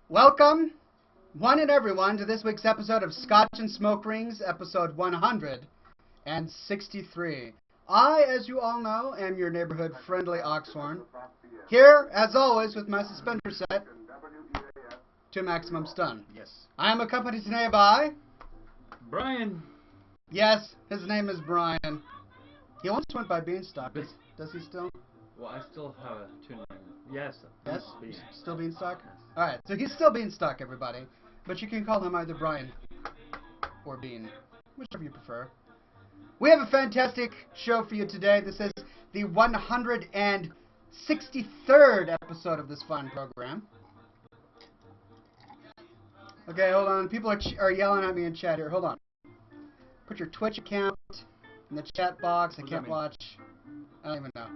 Welcome, one and everyone, to this week's episode of Scotch and Smoke Rings, episode 163. I, as you all know, am your neighborhood friendly Oxhorn. Here, as always, with my suspender set to maximum stun. Yes. I am accompanied today by... Brian. Yes, his name is Brian. He once went by Beanstalk. Does he still? Well, I still have a two name. Yes. Yes? Bean. Still Beanstalk? Alright, so he's still Beanstalk, everybody. But you can call him either Brian or Bean, whichever you prefer. We have a fantastic show for you today. This is the 163rd episode of this fun program. Okay, hold on. People are yelling at me in chat here. Hold on. Put your Twitch account in the chat box. I can't watch. I don't even know.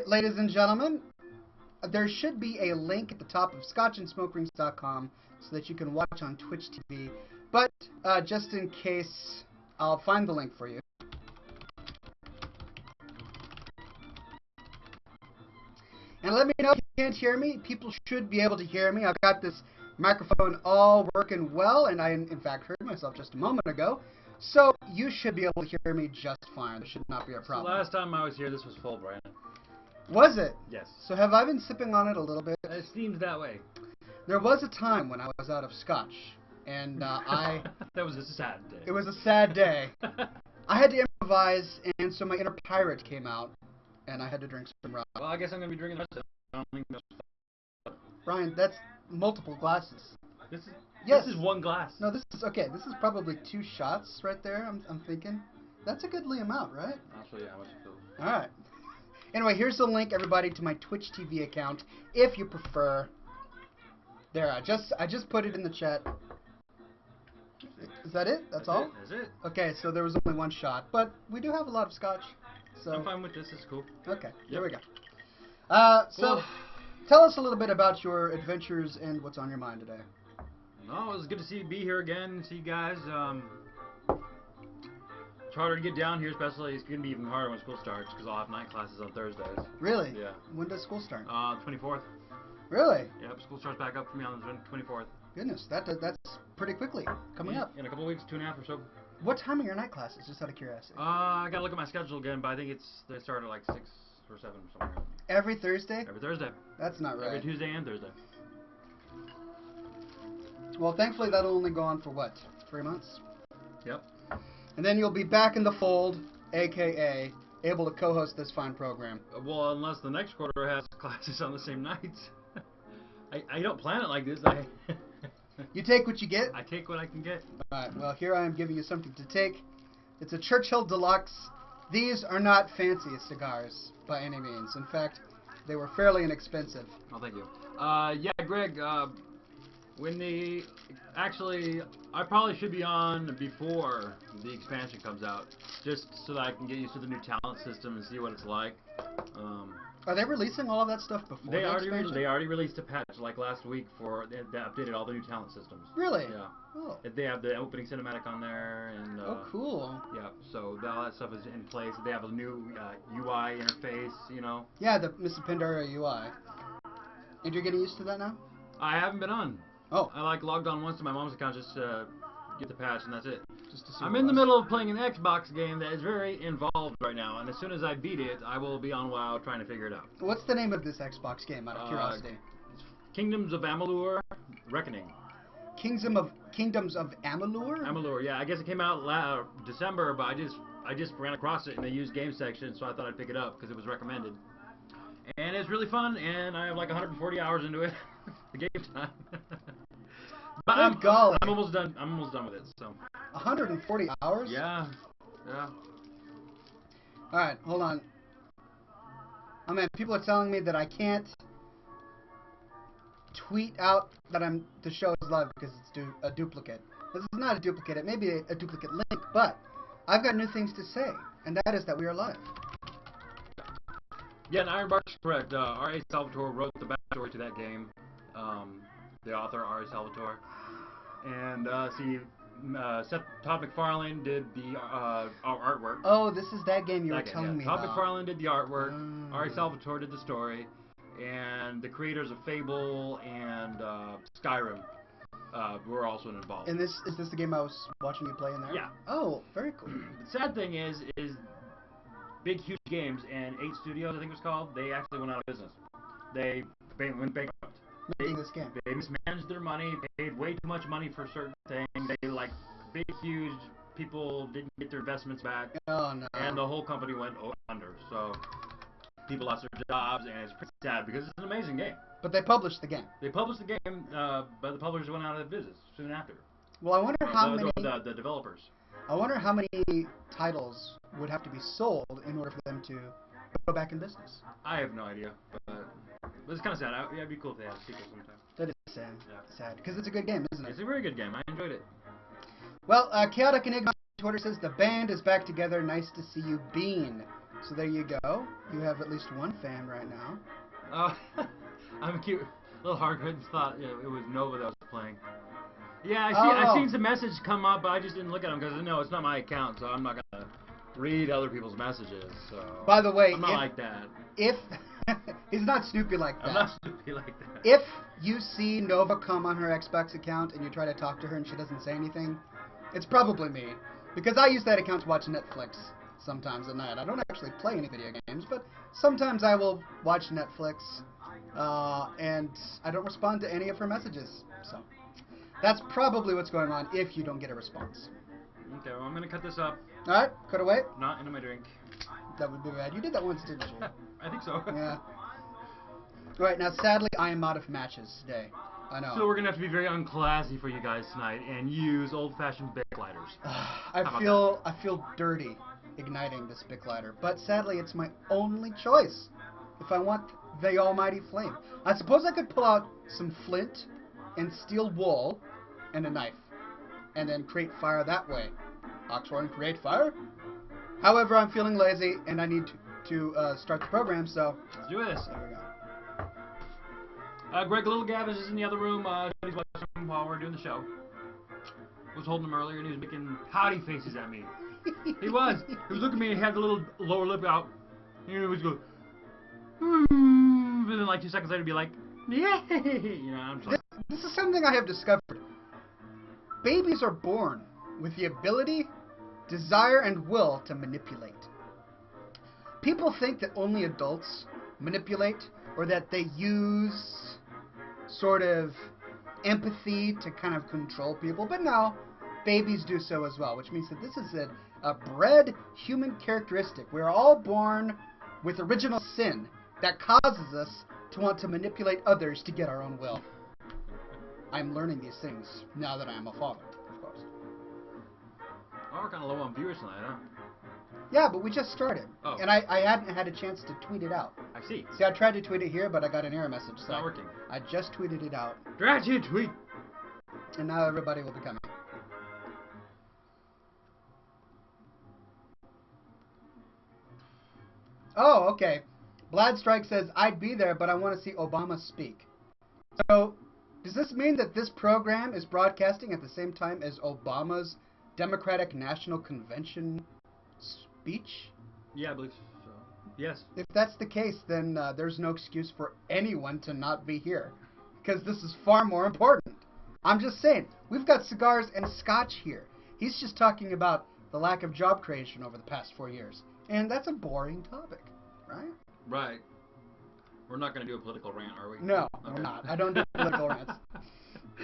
Ladies and gentlemen, there should be a link at the top of scotchandsmokerings.com so that you can watch on Twitch TV. But just in case, I'll find the link for you. And let me know if you can't hear me. People should be able to hear me. I've got this microphone all working well, and I, in fact, heard myself just a moment ago. So you should be able to hear me just fine. There should not be a problem. The last time I was here, this was full, Brian. Was it? Yes. So have I been sipping on it a little bit? It seems that way. There was a time when I was out of Scotch, and That was a sad day. It was a sad day. I had to improvise, and so my inner pirate came out, and I had to drink some rum. Well, I guess I'm going to be drinking the rest of it. I don't think Brian, that's multiple glasses. This is, Yes. This is one glass. No, this is, okay, this is probably 2 shots right there, I'm thinking. That's a goodly amount, right? I'll show you how much it feels. Alright. Anyway, here's the link, everybody, to my Twitch TV account, if you prefer. There, I just put it in the chat. Is that it? That's all? That's it. Okay, so there was only 1 shot, but we do have a lot of Scotch. So I'm fine with this. It's cool. okay, there we Yep. go. So Well, tell us a little bit about your adventures and what's on your mind today. no, it was good to be here again. See you guys. It's harder to get down here, especially. It's gonna be even harder when school starts because I'll have night classes on Thursdays. Really? Yeah. When does school start? 24th. Really? Yep. School starts back up for me on the 24th. Goodness, that's pretty quickly coming up. In a couple of weeks, 2.5 or so. What time are your night classes? Just out of curiosity. I gotta look at my schedule again, but I think they start at like 6 or 7 or somewhere. Every Thursday? Every Thursday. That's not right. Every Tuesday and Thursday. Well, thankfully that'll only go on for what? 3 months? Yep. And then you'll be back in the fold, aka able to co-host this fine program. Well, unless the next quarter has classes on the same nights. I don't plan it like this. You take what you get? I take what I can get. Alright, well here I am giving you something to take. It's a Churchill Deluxe. These are not fancy cigars by any means. In fact, they were fairly inexpensive. Oh, thank you. Yeah, Greg, actually, I probably should be on before the expansion comes out, just so that I can get used to the new talent system and see what it's like. Are they releasing all of that stuff before They the already expansion? released a patch like last week for they updated all the new talent systems. Really? Yeah. Oh. They have the opening cinematic on there and. Oh, cool. Yeah. So all that stuff is in place. They have a new UI interface. You know. Yeah, the Mr. Pandora UI. And you're getting used to that now? I haven't been on. Oh. I logged on once to my mom's account just to get the patch and that's it. Just to see I'm what in the it was. middle of playing an Xbox game that is very involved right now, and as soon as I beat it, I will be on WoW trying to figure it out. What's the name of this Xbox game, out of curiosity? Kingdoms of Amalur Reckoning. Kingdoms of Amalur? Amalur, yeah. I guess it came out December, but I just ran across it in the used game section, so I thought I'd pick it up because it was recommended. And it's really fun, and I have like 140 hours into it. The game time. But golly. I'm almost done. I'm almost done with it. So. 140 hours? Yeah. Yeah. Alright, hold on. Oh man, people are telling me that I can't tweet out that the show is live because it's a duplicate. This is not a duplicate. It may be a duplicate link, but I've got new things to say, and that is that we are live. Yeah, and Ironbark's correct. R.A. Salvatore wrote the backstory to that game. The author, R.A. Salvatore. And, Todd McFarlane did the artwork. Oh, this is that game you were That game, telling me Todd about. McFarlane did the artwork. R.A. Salvatore did the story. And the creators of Fable and Skyrim were also involved. And is this the game I was watching you play in there? Yeah. Oh, very cool. The sad thing is big, huge games and 8 Studios, I think it was called, they actually went out of business. They went bankrupt. Making this game. They mismanaged their money, paid way too much money for certain things. They, like, big, huge people didn't get their investments back. Oh, no. And the whole company went under. So people lost their jobs, and it's pretty sad because it's an amazing game. But they published the game. They published the game, but the publishers went out of business soon after. Well, I wonder how many... The developers. I wonder how many titles would have to be sold in order for them to go back in business. I have no idea, but it's kind of sad. Yeah, it'd be cool if they had a sequel sometime. That is sad. Yeah. Sad. Because it's a good game, isn't it? It's a very good game. I enjoyed it. Well, Chaotic Enigma on Twitter says, the band is back together. Nice to see you, Bean. So there you go. You have at least one fan right now. I'm cute. A little hard-headed thought it was Nova that was playing. Yeah, Oh. I've seen some messages come up, but I just didn't look at them because no, it's not my account, so I'm not gonna read other people's messages. So By the way, I'm not like that. If he's not Snoopy like that. I'm not stupid like that. If you see Nova come on her Xbox account and you try to talk to her and she doesn't say anything, it's probably me. Because I use that account to watch Netflix sometimes at night. I don't actually play any video games, but sometimes I will watch Netflix, and I don't respond to any of her messages. So that's probably what's going on if you don't get a response. Okay, well, I'm gonna cut this up. Alright, cut away. Not into my drink. That would be bad. You did that once, didn't you? I think so. Yeah. Alright, now sadly I am out of matches today. I know. So we're gonna have to be very unclassy for you guys tonight and use old-fashioned Bic lighters. I feel dirty igniting this Bic lighter, but sadly it's my only choice if I want the almighty flame. I suppose I could pull out some flint and steel wool and a knife and then create fire that way. Oxhorn, create fire? However, I'm feeling lazy and I need to start the program, so Let's do this. there we go. Greg Little Gavin is in the other room. He's watching while we're doing the show. Was holding him earlier and he was making pouty faces at me. He was. He was looking at me and he had the little lower lip out. And he was going, and then like 2 seconds later, be like, yeah. You know, I'm just like, This is something I have discovered. Babies are born with the ability, desire, and will to manipulate. People think that only adults manipulate, or that they use sort of empathy to kind of control people, but no, babies do so as well, which means that this is a bred human characteristic. We're all born with original sin that causes us to want to manipulate others to get our own will. I'm learning these things now that I am a father, of course. well, we're kind of low on viewers tonight, huh? Yeah, but we just started. Oh. And I hadn't had a chance to tweet it out. I see. See, I tried to tweet it here, but I got an error message. It's So not working. I just tweeted it out. Drat you, tweet. And now everybody will be coming. Oh, okay. Bladstrike says, I'd be there, but I want to see Obama speak. So, does this mean that this program is broadcasting at the same time as Obama's Democratic National Convention speech? Yeah, I believe so. Yes. If that's the case, then there's no excuse for anyone to not be here. Because this is far more important. I'm just saying, we've got cigars and Scotch here. He's just talking about the lack of job creation over the past 4 years. And that's a boring topic, right? Right. We're not going to do a political rant, are we? No, Okay. we're not. I don't do political rants.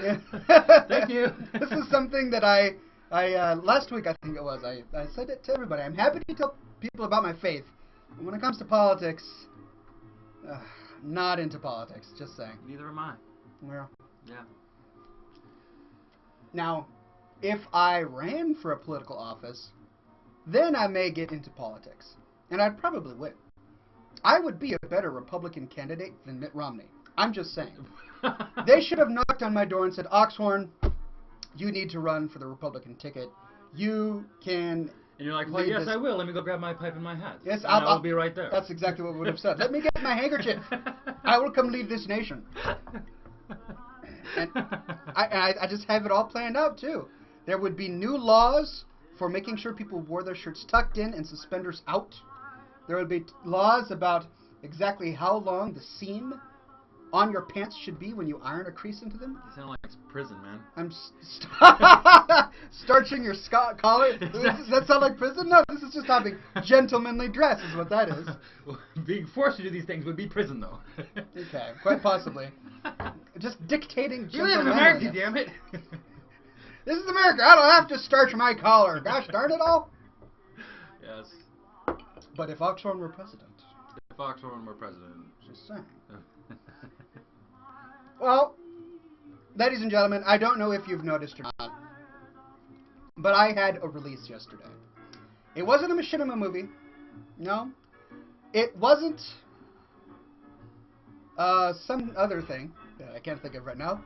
Yeah. Thank you. This is something that I last week I think it was, I said it to everybody. I'm happy to tell people about my faith. But when it comes to politics, not into politics, just saying. Neither am I. Well, Yeah. now, if I ran for a political office, then I may get into politics. And I'd probably win. I would be a better Republican candidate than Mitt Romney. I'm just saying. They should have knocked on my door and said, Oxhorn, you need to run for the Republican ticket. You can... And you're like, well, lead yes, this- I will. Let me go grab my pipe and my hat. Yes, and I'll be right there. That's exactly what we would have said. Let me get my handkerchief. I will come lead this nation. And I just have it all planned out, too. There would be new laws for making sure people wore their shirts tucked in and suspenders out. There would be laws about exactly how long the seam on your pants should be when you iron a crease into them? You sound like it's prison, man. I'm starching your collar. Does that sound like prison? No, this is just having gentlemanly dress, is what that is. Well, being forced to do these things would be prison, though. Okay, quite possibly. Just dictating. You live in America, damn it. This is America. I don't have to starch my collar. Gosh darn it all. Yes. But if Oxhorn were president. If Oxhorn were president. Just saying. Well, ladies and gentlemen, I don't know if you've noticed or not, but I had a release yesterday. It wasn't a machinima movie. No. It wasn't some other thing that I can't think of right now.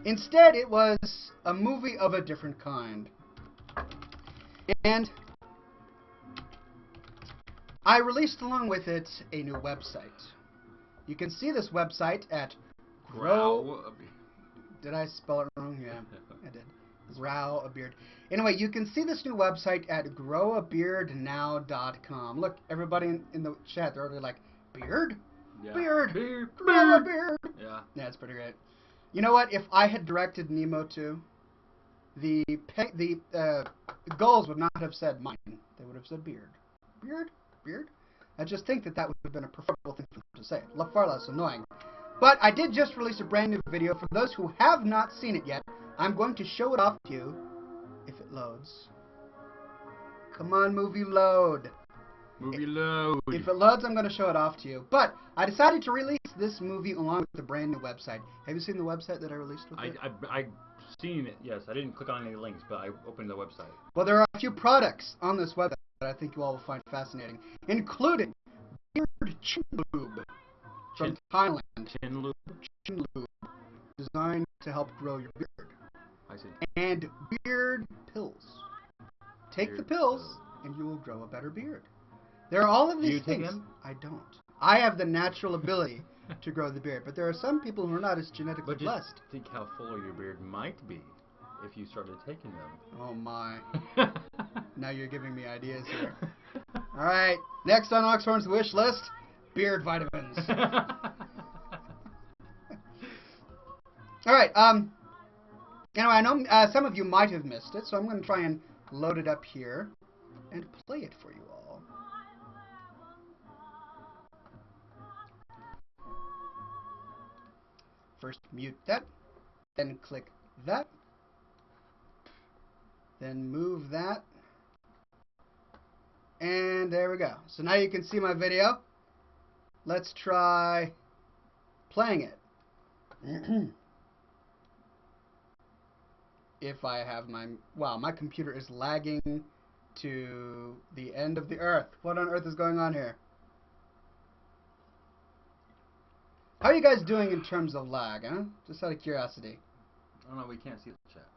Instead, it was a movie of a different kind. And I released along with it a new website. You can see this website at Did I spell it wrong? Yeah, I did. Grow a beard. Anyway, you can see this new website at growabeardnow.com. Look, everybody in the chat, they're already like, beard? Yeah. Beard! Beard! Grow a beard! Yeah. Yeah, it's pretty great. You know what? If I had directed Nemo 2, the gulls would not have said mine. They would have said beard. Beard? Beard? I just think that would have been a preferable thing for them to say. Far less annoying. But I did just release a brand new video. For those who have not seen it yet, I'm going to show it off to you if it loads. Come on, movie load. Movie load. If it loads, I'm going to show it off to you. But I decided to release this movie along with the brand new website. Have you seen the website that I released with it? I've seen it, yes. I didn't click on any links, but I opened the website. Well, there are a few products on this website that I think you all will find fascinating, including Beard Chin Lube from Thailand. Chin lube? Chin Lube, designed to help grow your beard. I see. And beard pills. Take the pills, and you will grow a better beard. There are all of these things. Do you take them? I don't. I have the natural ability to grow the beard, but there are some people who are not as genetically blessed. Just think how fuller your beard might be if you started taking them. Oh my. Now you're giving me ideas here. Alright, next on Oxhorn's wish list, beard vitamins. Alright, anyway, I know some of you might have missed it, so I'm going to try and load it up here and play it for you all. First mute that, then click that, then move that, and there we go. So now you can see my video. Let's try playing it. If I have my... Wow, my computer is lagging to the end of the earth. What on earth is going on here? How are you guys doing in terms of lag, huh? Just out of curiosity. Oh no, we can't see the chat.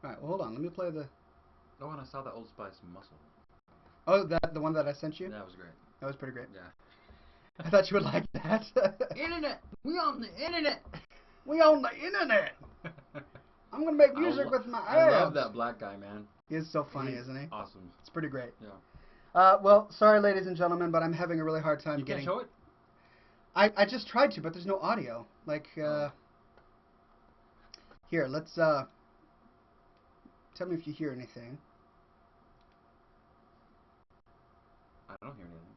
Alright, well, hold on. Let me play the... Oh, and I saw that Old Spice muscle. Oh, the one that I sent you? That was great. That was pretty great. Yeah. I thought you would like that. Internet! We on the internet! We on the internet! I'm gonna make music with my abs. I love that black guy, man. He is so funny, isn't he? Awesome. It's pretty great. Yeah. Well, sorry, ladies and gentlemen, but I'm having a really hard time getting... You can't show it? I just tried to, but there's no audio. Like, Here, let's, tell me if you hear anything. I don't hear anything.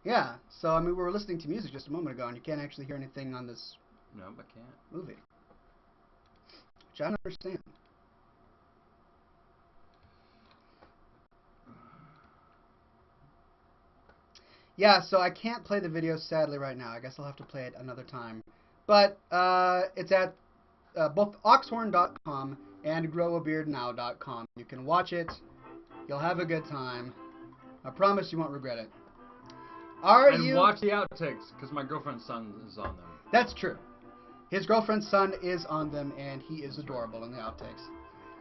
Yeah, so, I mean, we were listening to music just a moment ago, and you can't actually hear anything on this... No, I can't. ...movie. Which I don't understand. Yeah, so I can't play the video, sadly, right now. I guess I'll have to play it another time. But it's at both oxhorn.com and growabeardnow.com. You can watch it. You'll have a good time. I promise you won't regret it. And watch the outtakes, because my girlfriend's son is on them. That's true. His girlfriend's son is on them, and he is adorable in the outtakes.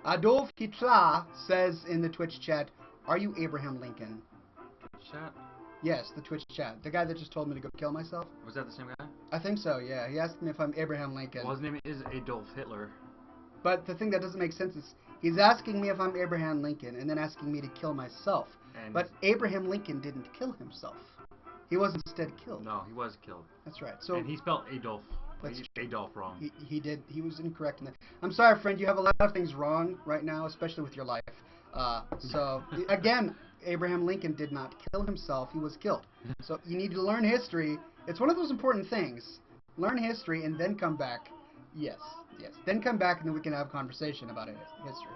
Adolf Hitler says in the Twitch chat, "Are you Abraham Lincoln?" Twitch chat? Yes, the Twitch chat. The guy that just told me to go kill myself. Was that the same guy? I think so, yeah. He asked me if I'm Abraham Lincoln. Well, his name is Adolf Hitler. But the thing that doesn't make sense is he's asking me if I'm Abraham Lincoln and then asking me to kill myself. But Abraham Lincoln didn't kill himself. He was instead killed. No, he was killed. That's right. So and he spelled Adolf That's Adolf wrong. He did. He was incorrect in that. I'm sorry, friend. You have a lot of things wrong right now, especially with your life. So again, Abraham Lincoln did not kill himself. He was killed. So you need to learn history. It's one of those important things. Learn history and then come back. Yes, yes. Then come back and then we can have a conversation about history.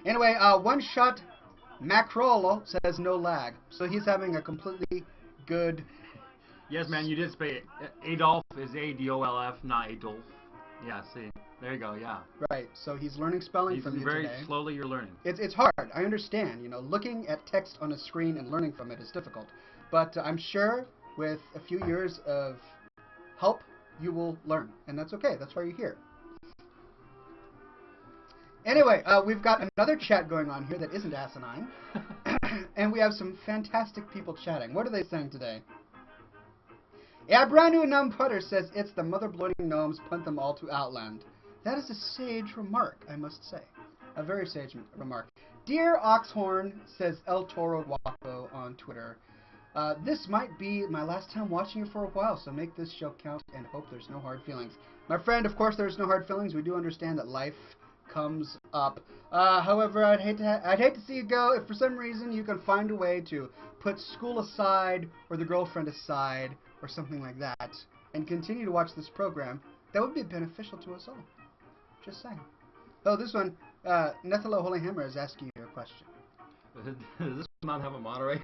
Anyway, one shot Macrolo says no lag. So he's having a completely good. Yes, man, you did say it. Adolf is A-D-O-L-F, not Adolf. Yeah, see. There you go, yeah. Right, so he's learning spelling from you very today. slowly you're learning. It's hard, I understand. You know, looking at text on a screen and learning from it is difficult. But I'm sure with a few years of help, you will learn. And that's okay, that's why you're here. Anyway, we've got another chat going on here that isn't asinine. And we have some fantastic people chatting. What are they saying today? Yeah, brand new Numb Putter says it's the mother-bloating gnomes punt them all to Outland. That is a sage remark, I must say. A very sage remark. Dear Oxhorn, says El Toro Guapo on Twitter. This might be my last time watching you for a while, so make this show count and hope there's no hard feelings. My friend, of course there's no hard feelings. We do understand that life comes up. However, I'd hate to see you go. If for some reason you can find a way to put school aside or the girlfriend aside or something like that and continue to watch this program, that would be beneficial to us all. Just saying. Oh, this one, Nethelo Holy Hammer is asking you a question. Does this not have a moderator?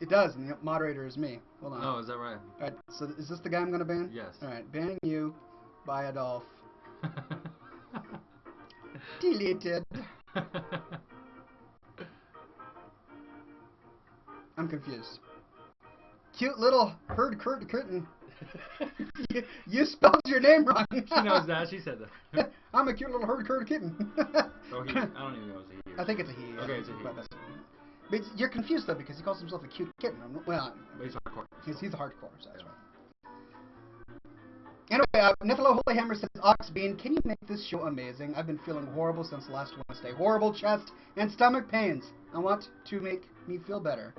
It does, and the moderator is me. Hold on. Oh, is that right? Alright, so is this the guy I'm going to ban? Yes. Alright, banning you by Adolf. Deleted. I'm confused. Cute little curtain. you spelled your name wrong. She knows that. She said that. I'm a cute little herd kitten. Oh, he. I don't even know if it's a he. I think it's a he. Okay, it's a he. But you're confused though because he calls himself a cute kitten. Well, he's hardcore. He's hardcore, so that's right. Anyway, Nethelo Holy Hammer says, Oxbean, can you make this show amazing? I've been feeling horrible since last Wednesday. Horrible chest and stomach pains. I want to make me feel better.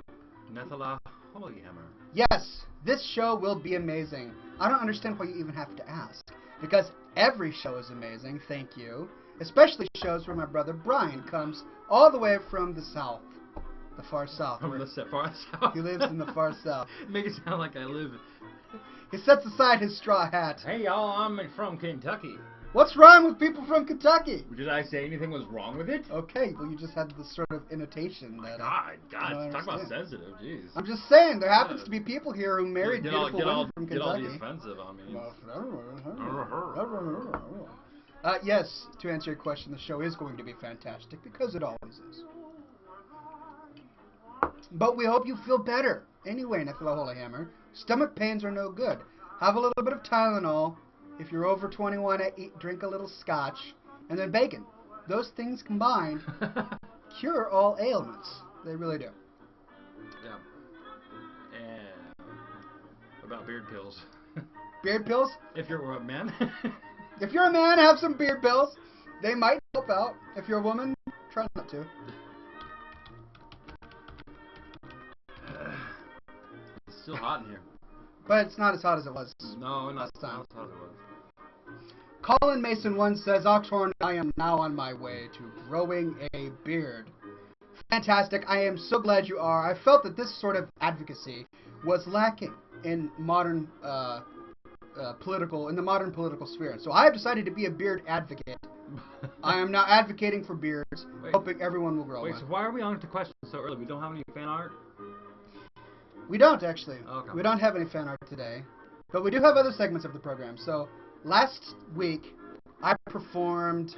Nethelo Holy Hammer. Yes, this show will be amazing. I don't understand why you even have to ask. Because every show is amazing, thank you. Especially shows where my brother Brian comes all the way from the south. The far south. From the far south? He lives in the far south. Make it sound like I live... He sets aside his straw hat. Hey y'all, I'm from Kentucky. What's wrong with people from Kentucky? Did I say anything was wrong with it? Okay, well you just had this sort of intonation that... God, talk about sensitive, jeez. I'm just saying, there happens to be people here who married beautiful women from Kentucky. Get all defensive on me. Yes, to answer your question, the show is going to be fantastic, because it always is. But we hope you feel better. Anyway, Nethelo Holy Hammer, stomach pains are no good. Have a little bit of Tylenol. If you're over 21, drink a little Scotch. And then bacon. Those things combined cure all ailments. They really do. Yeah. And what about beard pills? Beard pills? If you're a man. If you're a man, have some beard pills. They might help out. If you're a woman, try not to. It's still hot in here. But it's not as hot as it was. No, not last time. Not as hot as it was. Colin Mason 1 says, Oxhorn, I am now on my way to growing a beard. Fantastic. I am so glad you are. I felt that this sort of advocacy was lacking in modern in the modern political sphere. So I have decided to be a beard advocate. I am now advocating for beards, hoping everyone will grow one. So why are we on to questions so early? We don't have any fan art? We don't, actually. Okay. We don't have any fan art today. But we do have other segments of the program. So, last week, I performed...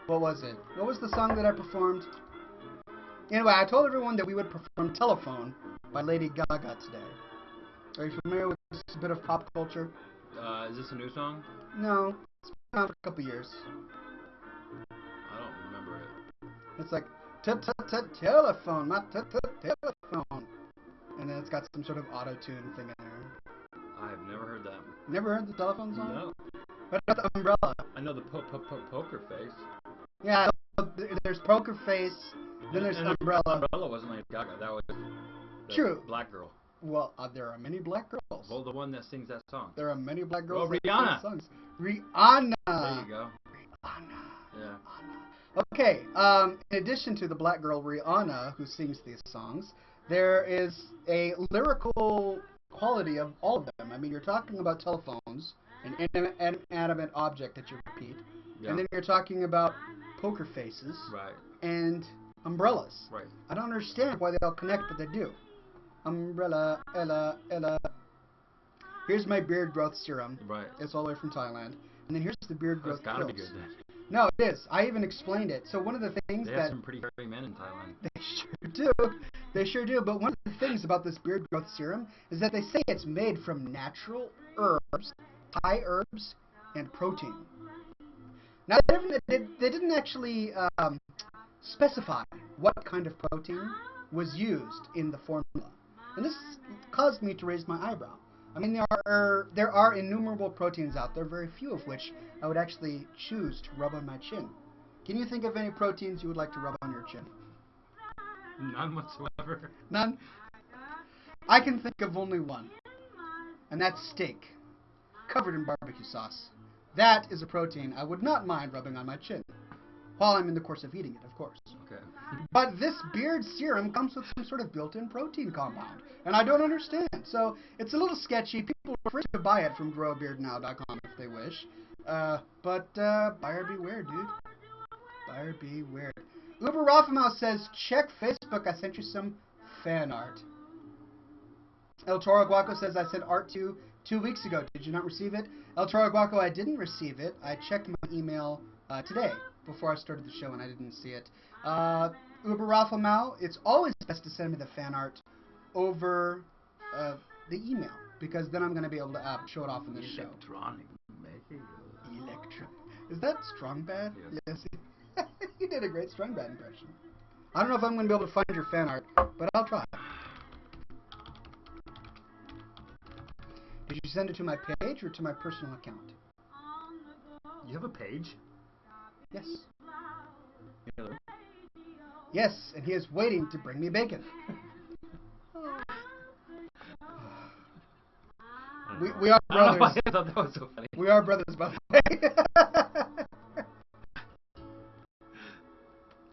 What was it? What was the song that I performed? Anyway, I told everyone that we would perform Telephone by Lady Gaga today. Are you familiar with this bit of pop culture? Is this a new song? No. It's been out for a couple years. I don't remember it. It's like, telephone, my telephone. And then it's got some sort of auto-tune thing in there. I've never heard that. Never heard the telephone song? No. What about the umbrella? I know the poker face. Yeah, there's Poker Face, then there's Umbrella. Umbrella wasn't Lady Gaga, that was the True. black girl. Well, there are many black girls. girls. Well, the one that sings that song. There are many black girls Oh, that Rihanna. sing songs. Rihanna. There you go. Rihanna. Yeah. Okay, in addition to the black girl Rihanna who sings these songs, there is a lyrical quality of all of them. I mean, you're talking about telephones, an inanimate object that you repeat, Yeah. and then you're talking about poker faces Right. and umbrellas. Right. I don't understand why they all connect, but they do. Umbrella, Ella, Ella. Here's my beard growth serum. Right. It's all the way from Thailand. And then here's the beard growth That's gotta be pills. good then. No, it is. I even explained it. So one of the things They have that some pretty hairy men in Thailand. they sure do, they sure do. But one of the things about this beard growth serum is that they say it's made from natural herbs, Thai herbs, and protein. Now they didn't actually specify what kind of protein was used in the formula, and this caused me to raise my eyebrow. I mean, there are innumerable proteins out there, very few of which I would actually choose to rub on my chin. Can you think of any proteins you would like to rub on your chin? None whatsoever. None? I can think of only one, and that's steak, covered in barbecue sauce. That is a protein I would not mind rubbing on my chin, while I'm in the course of eating it, of course. Okay. But this beard serum comes with some sort of built-in protein compound, and I don't understand. So it's a little sketchy. People are free to buy it from growbeardnow.com if they wish. But buyer beware, dude. Buyer beware. Uber Rafamouse says, check Facebook. I sent you some fan art. El Toro Guaco says, I sent art to 2 weeks ago. Did you not receive it? El Toro Guaco, I didn't receive it. I checked my email today before I started the show, and I didn't see it. Uber Rafa Mao, it's always best to send me the fan art over the email, because then I'm going to be able to show it off in the show. Electronic mail. Is that Strong Bad? Yes. Yes. You did a great Strong Bad impression. I don't know if I'm going to be able to find your fan art, but I'll try. Did you send it to my page or to my personal account? You have a page? Yes. Hello. Yes, and he is waiting to bring me bacon. We are brothers. I thought that was so funny. We are brothers, by the way.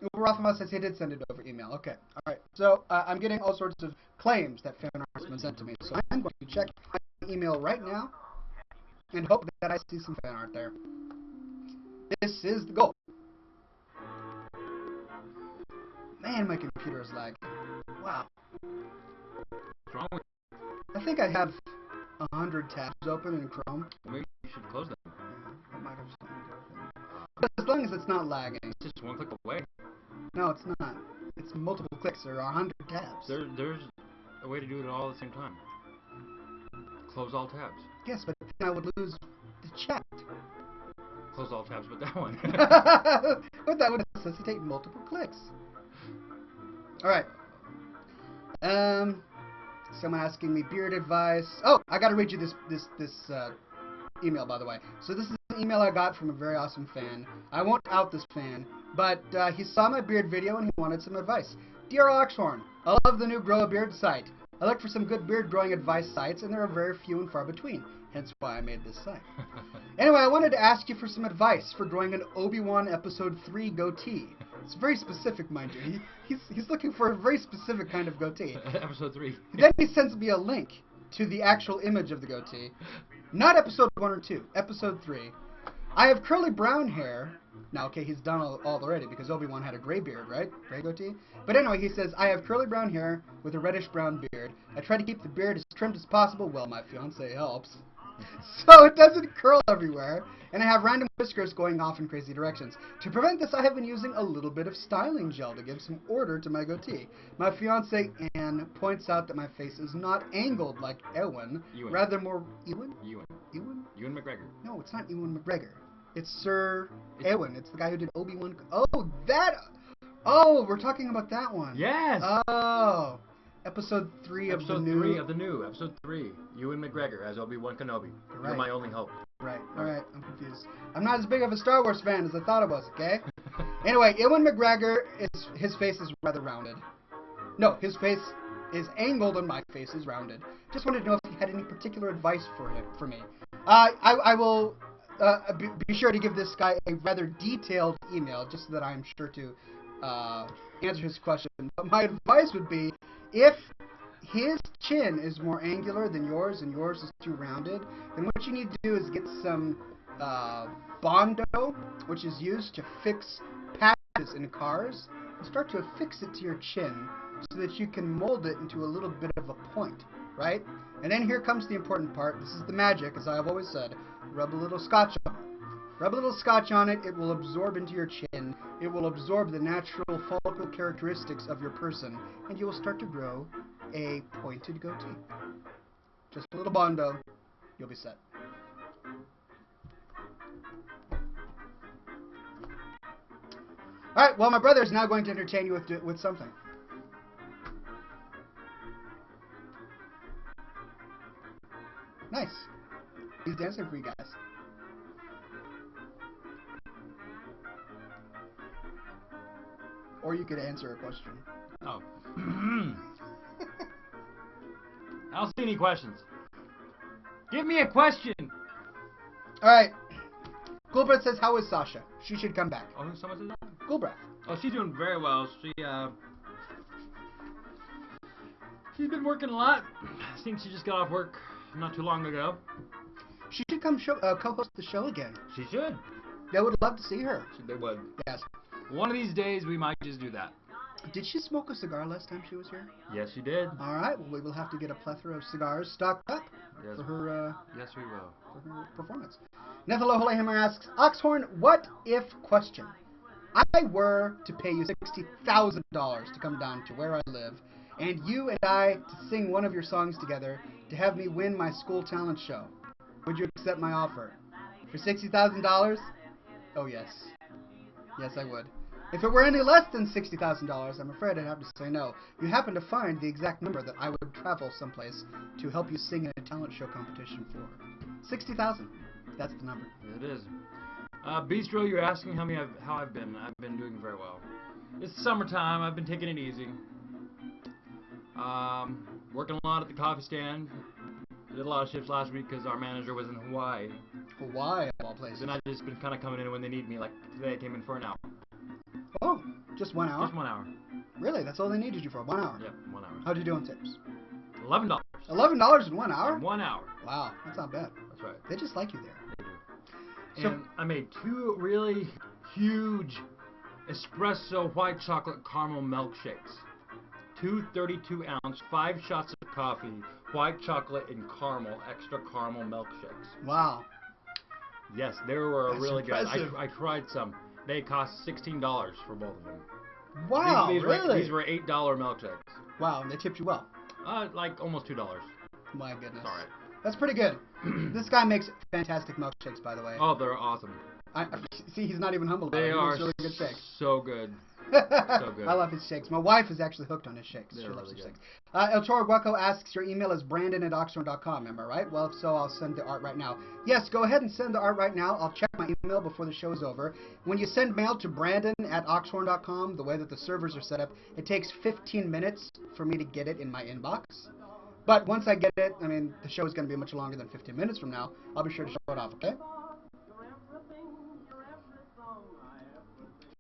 Uber Rafamas says he did send it over email. Okay, all right. So I'm getting all sorts of claims that fan art has been sent to me. So I'm going to check my email right now and hope that I see some fan art there. This is the goal. Man, my computer is lagging. Wow. What's wrong with I think I have 100 tabs open in Chrome. Maybe you should close them. Yeah, that might have something to do with it. But as long as it's not lagging. It's just one click away. No, it's not. It's multiple clicks. There are 100 tabs. There's a way to do it all at the same time. Close all tabs. Yes, but then I would lose the chat. Close all tabs but that one. But that would necessitate multiple clicks. Alright. Someone asking me beard advice. Oh, I gotta read you this email, by the way. So this is an email I got from a very awesome fan. I won't out this fan, but he saw my beard video and he wanted some advice. Dear Oxhorn, I love the new Grow a Beard site. I looked for some good beard growing advice sites, and there are very few and far between. Hence why I made this site. Anyway, I wanted to ask you for some advice for growing an Obi-Wan Episode 3 goatee. It's very specific, mind you. He's looking for a very specific kind of goatee. Episode 3. Then he sends me a link to the actual image of the goatee. Not Episode 1 or 2, Episode 3. I have curly brown hair. Now, okay, he's done all already because Obi-Wan had a gray beard, right? Gray goatee. But anyway, he says, I have curly brown hair with a reddish-brown beard. I try to keep the beard as trimmed as possible. Well, my fiance helps. So it doesn't curl everywhere, and I have random whiskers going off in crazy directions. To prevent this, I have been using a little bit of styling gel to give some order to my goatee. My fiance Anne points out that my face is not angled like Ewan, rather more Ewan? Ewan McGregor. No, it's not Ewan McGregor. It's Sir Ewan. It's the guy who did Obi-Wan. Oh, that. Oh, we're talking about that one. Yes. Oh. Episode 3 of the new. Episode 3. Ewan McGregor as Obi-Wan Kenobi. Right. You're my only hope. Right. All right. I'm confused. I'm not as big of a Star Wars fan as I thought I was. Okay. Anyway, Ewan McGregor his face is rather rounded. No, his face is angled and my face is rounded. Just wanted to know if you had any particular advice for me. I will be sure to give this guy a rather detailed email, just so that I'm sure to answer his question. But my advice would be, if his chin is more angular than yours and yours is too rounded, then what you need to do is get some Bondo, which is used to fix patches in cars, and start to affix it to your chin so that you can mold it into a little bit of a point, right? And then here comes the important part. This is the magic, as I've always said. Rub a little Scotch on it. Rub a little Scotch on it. It will absorb into your chin. It will absorb the natural follicle characteristics of your person, and you will start to grow a pointed goatee. Just a little Bondo. You'll be set. All right. Well, my brother is now going to entertain you with something. Nice. He's dancing for you guys. Or you could answer a question. Oh. I don't see any questions. Give me a question. All right. Gulbreath says, "How is Sasha? She should come back." Oh, someone said that? Gulbreath. Oh, she's doing very well. She's been working a lot. I think she just got off work not too long ago. She should come co-host the show again. She should. They would love to see her. They would. Yes. One of these days, we might just do that. Did she smoke a cigar last time she was here? Yes, she did. All right. Well, we will have to get a plethora of cigars stocked up for her. Yes, we will. For her performance. Nethelo Holehammer asks, Oxhorn, what if question? I were to pay you $60,000 to come down to where I live, and you and I to sing one of your songs together to have me win my school talent show. Would you accept my offer? For $60,000? Oh, yes. Yes, I would. If it were any less than $60,000, I'm afraid I'd have to say no. You happen to find the exact number that I would travel someplace to help you sing in a talent show competition for. $60,000. That's the number. It is. Bistro, you're asking how I've been. I've been doing very well. It's summertime. I've been taking it easy. Working a lot at the coffee stand. I did a lot of shifts last week because our manager was in Hawaii. Hawaii, of all places. And I've just been kind of coming in when they need me. Like today, I came in for an hour. Oh, just 1 hour? Just 1 hour. Really? That's all they needed you for? 1 hour? Yep, 1 hour. How'd you do on tips? $11. $11 in 1 hour? In 1 hour. Wow, that's not bad. That's right. They just like you there. They do. So, and I made 2 really huge espresso white chocolate caramel milkshakes. 2 32-ounce, 5 shots of coffee, white chocolate and caramel, extra caramel milkshakes. Wow. Yes, they were That's really impressive. good. I tried some. They cost $16 for both of them. Wow, really? These were $8 milkshakes. Wow, and they tipped you well. Like almost $2. My goodness. All right. That's pretty good. This guy makes fantastic milkshakes, by the way. Oh, they're awesome. See, he's not even humble about it. They He are makes really good shakes. so good. So good. I love his shakes. My wife is actually hooked on his shakes. They're She loves really his good. shakes. El Toro Guaco asks, your email is brandon@oxhorn.com, am I right? Well, if so, I'll send the art right now. Yes, go ahead and send the art right now. I'll check my email before the show is over. When you send mail to brandon@oxhorn.com, the way that the servers are set up, it takes 15 minutes for me to get it in my inbox. But once I get it, I mean, the show is going to be much longer than 15 minutes from now. I'll be sure to show it off, okay?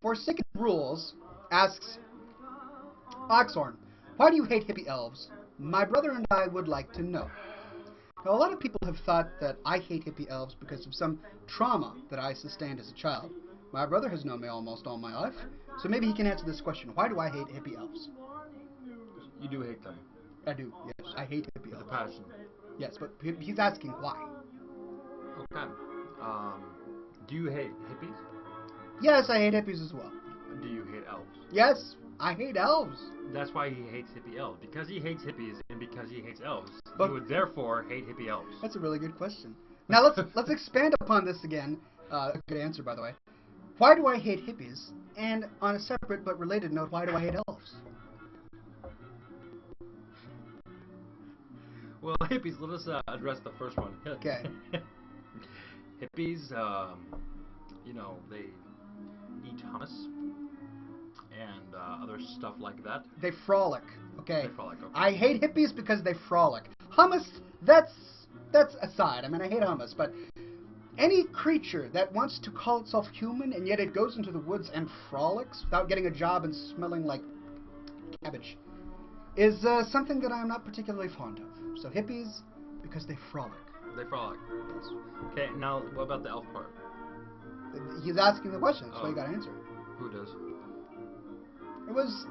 Forsaken Rules asks, Oxhorn, why do you hate hippie elves? My brother and I would like to know. Now, a lot of people have thought that I hate hippie elves because of some trauma that I sustained as a child. My brother has known me almost all my life, so maybe he can answer this question. Why do I hate hippie elves? You do hate them. I do, yes. I hate hippie With elves. a passion. Yes, but he's asking why. Okay. Do you hate hippies? Yes, I hate hippies as well. Do you hate elves? Yes, I hate elves. That's why he hates hippie elves. Because he hates hippies and because he hates elves, But- he would therefore hate hippie elves. That's a really good question. Now let's expand upon this again. A good answer, by the way. Why do I hate hippies? And on a separate but related note, why do I hate elves? Well, hippies, let us address the first one. Okay. Hippies, you know, they eat hummus and other stuff like that. They frolic. Okay. They frolic, okay. I hate hippies because they frolic. Hummus that's aside. I mean, I hate hummus, but any creature that wants to call itself human and yet it goes into the woods and frolics without getting a job and smelling like cabbage is something that I'm not particularly fond of. So hippies, because they frolic. They frolic. Okay, now what about the elf part? He's asking the question, so you gotta answer. Who does? It was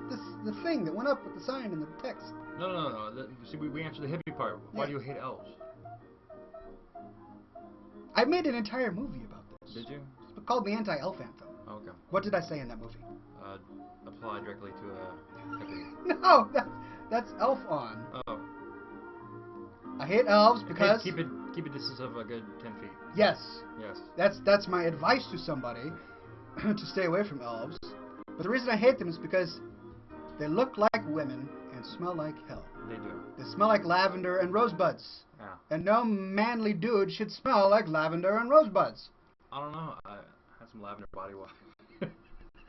the thing that went up with the sign and the text. No. See, we answered the hippie part. Why do you hate elves? I made an entire movie about this. Did you? It's called The Anti-Elf Anthem. Oh, okay. What did I say in that movie? Apply directly to a hippie. No, that's elf on. Oh. I hate elves because keep a distance of a good 10 feet. Yes. Yes. That's my advice to somebody to stay away from elves. But the reason I hate them is because they look like women and smell like hell. They do. They smell like lavender and rosebuds. Yeah. And no manly dude should smell like lavender and rosebuds. I don't know. I had some lavender body wash.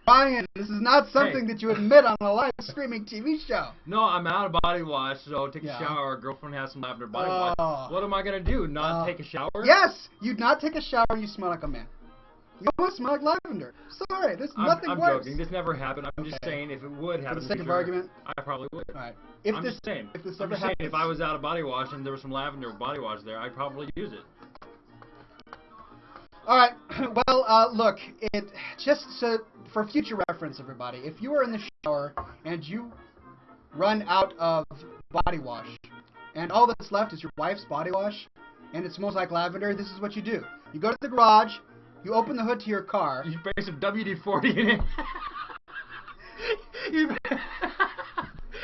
Brian, this is not something that you admit on a live streaming TV show. No, I'm out of body wash, so take a shower. Our girlfriend has some lavender body wash. What am I going to do? Not take a shower? Yes! You'd not take a shower, you smell like a man. You almost smell like lavender. Sorry, there's nothing worse. I'm joking. This never happened. I'm just saying if it would happen. For the sake of argument? I probably would. Alright. I'm just saying if I was out of body wash and there was some lavender body wash there, I'd probably use it. Alright, well, look, just for future reference, everybody, if you are in the shower and you run out of body wash, and all that's left is your wife's body wash, and it smells like lavender, this is what you do. You go to the garage, you open the hood to your car. You spray some WD-40 in it.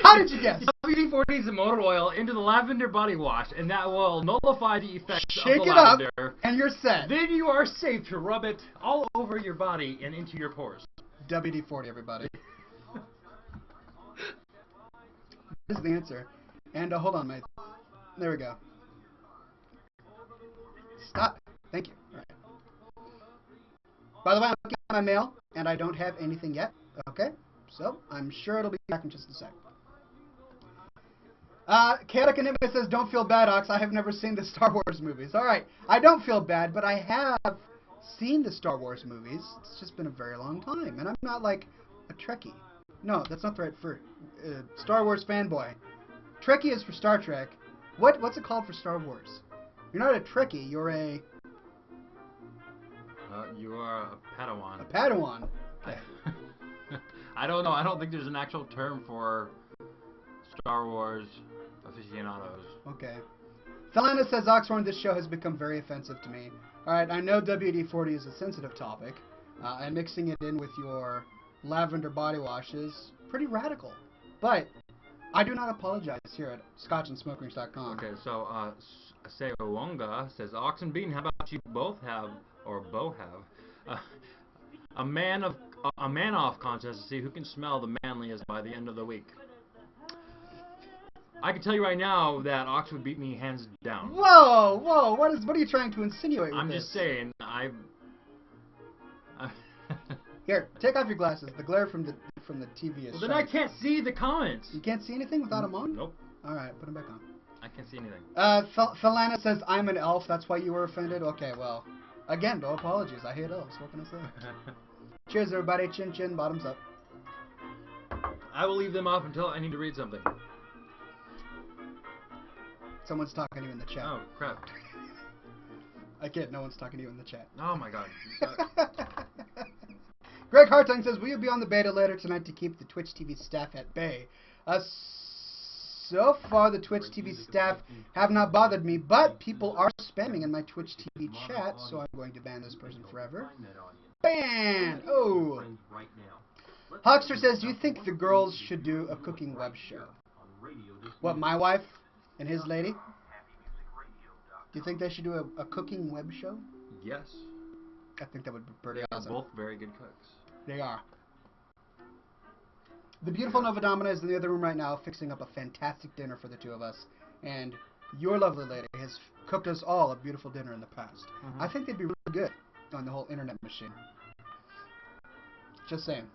How did you guess? WD-40 is the motor oil into the lavender body wash, and that will nullify the effects of the lavender. Shake it up, and you're set. Then you are safe to rub it all over your body and into your pores. WD-40, everybody. This is the answer. And hold on, mate. There we go. Stop. Thank you. All right. By the way, I'm looking at my mail, and I don't have anything yet. Okay? So, I'm sure it'll be back in just a sec. Chaotic Enigma says, don't feel bad, Ox. I have never seen the Star Wars movies. Alright, I don't feel bad, but I have seen the Star Wars movies. It's just been a very long time, and I'm not like a Trekkie. No, that's not the right for Star Wars fanboy. Trekkie is for Star Trek. What's it called for Star Wars? You're not a Trekkie, you're a... you are a Padawan. A Padawan. Okay. I don't know. I don't think there's an actual term for Star Wars aficionados. Okay. Thelana says, Oxhorn, this show has become very offensive to me. Alright, I know WD-40 is a sensitive topic, and mixing it in with your lavender body wash is pretty radical. But I do not apologize here at scotchandsmokerings.com. Okay, so Sewonga says, Ox and Bean, how about you both have, or both have, a man-off contest to see who can smell the manliest by the end of the week. I can tell you right now that Ox would beat me hands down. Whoa! What are you trying to insinuate with I'm this? just saying, Here, take off your glasses. The glare from the TV is. Well, then I can't see the comments. You can't see anything without them on? Nope. All right, put them back on. I can't see anything. Thelana says, I'm an elf. That's why you were offended. Okay, well, again, no apologies. I hate elves. What can I say? Cheers, everybody. Chin chin. Bottoms up. I will leave them off until I need to read something. Someone's talking to you in the chat. Oh, crap. I kid, no one's talking to you in the chat. Oh, my God. Greg Hartung says, will you be on the beta later tonight to keep the Twitch TV staff at bay? So far, the Twitch TV staff have not bothered me, but people are spamming in my Twitch TV chat, so I'm going to ban this person forever. Ban! Oh! Hawkster says, do you think the girls should do a cooking web show? What, my wife and his lady? Do you think they should do a cooking web show? Yes. I think that would be pretty awesome. They're both very good cooks. They are. The beautiful Nova Domina is in the other room right now fixing up a fantastic dinner for the two of us. And your lovely lady has cooked us all a beautiful dinner in the past. I think they'd be really good on the whole internet machine. Just saying.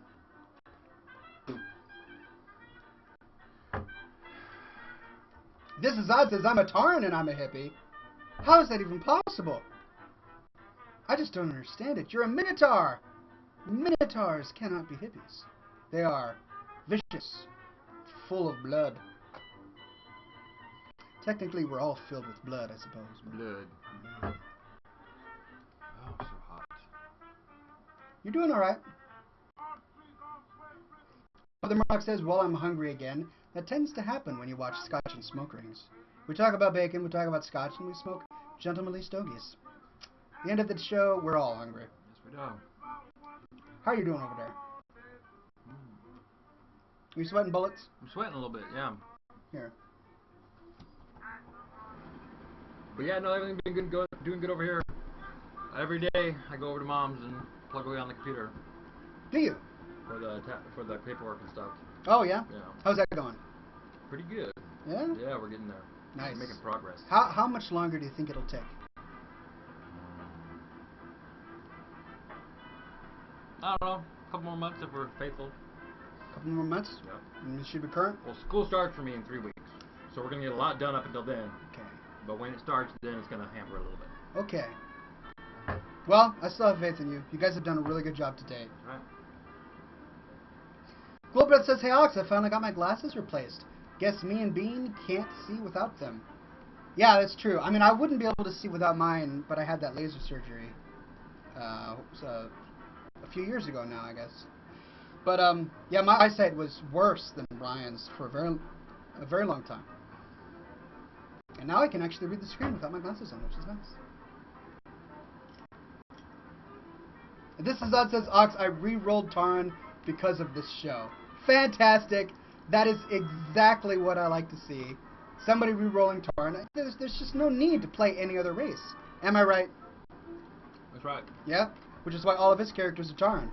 This is odd says I'm a Tauren and I'm a hippie. How is that even possible? I just don't understand it. You're a Minotaur. Minotaurs cannot be hippies. They are vicious, full of blood. Technically, we're all filled with blood, I suppose. Blood. Oh, so hot. You're doing all right. Mother Murdoch says, well, I'm hungry again. That tends to happen when you watch Scotch and smoke rings. We talk about bacon, we talk about Scotch, and we smoke gentlemanly stogies. At the end of the show, we're all hungry. Yes, we do. How are you doing over there? Are you sweating bullets? I'm sweating a little bit, yeah. Here. But yeah, no, everything's been doing good over here. Every day I go over to Mom's and plug away on the computer. Do you? For the paperwork and stuff. Oh, yeah? Yeah. How's that going? Pretty good. Yeah? Yeah, we're getting there. Nice. We're making progress. How much longer do you think it'll take? I don't know. A couple more months if we're faithful. A couple more months? Yep. And you should be current? Well, school starts for me in 3 weeks. So we're going to get a lot done up until then. Okay. But when it starts, then it's going to hamper a little bit. Okay. Well, I still have faith in you. You guys have done a really good job to date. All right. Glowbread says, hey Alex, I finally got my glasses replaced. Guess me and Bean can't see without them. Yeah, that's true. I mean, I wouldn't be able to see without mine, but I had that laser surgery so a few years ago now, I guess. But, yeah, my eyesight was worse than Brian's for a very long time. And now I can actually read the screen without my glasses on, which is nice. And this is Odd says, Ox, I re-rolled Tauren because of this show. Fantastic. That is exactly what I like to see. Somebody re-rolling Tauren. There's just no need to play any other race. Am I right? That's right. Yeah? Which is why all of his characters are Tauren.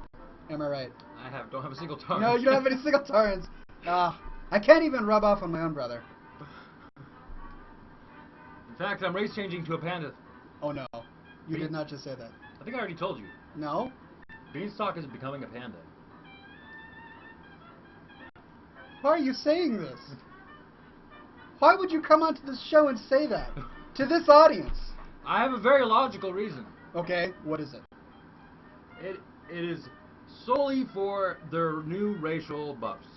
Am I right? I don't have a single Tauren. No, you don't have any single Taurens. I can't even rub off on my own brother. In fact, I'm race changing to a panda. Oh no. You did not just say that. I think I already told you. No? Beanstalk is becoming a panda. Why are you saying this? Why would you come onto this show and say that? To this audience? I have a very logical reason. Okay, what is it? It is solely for their new racial buffs.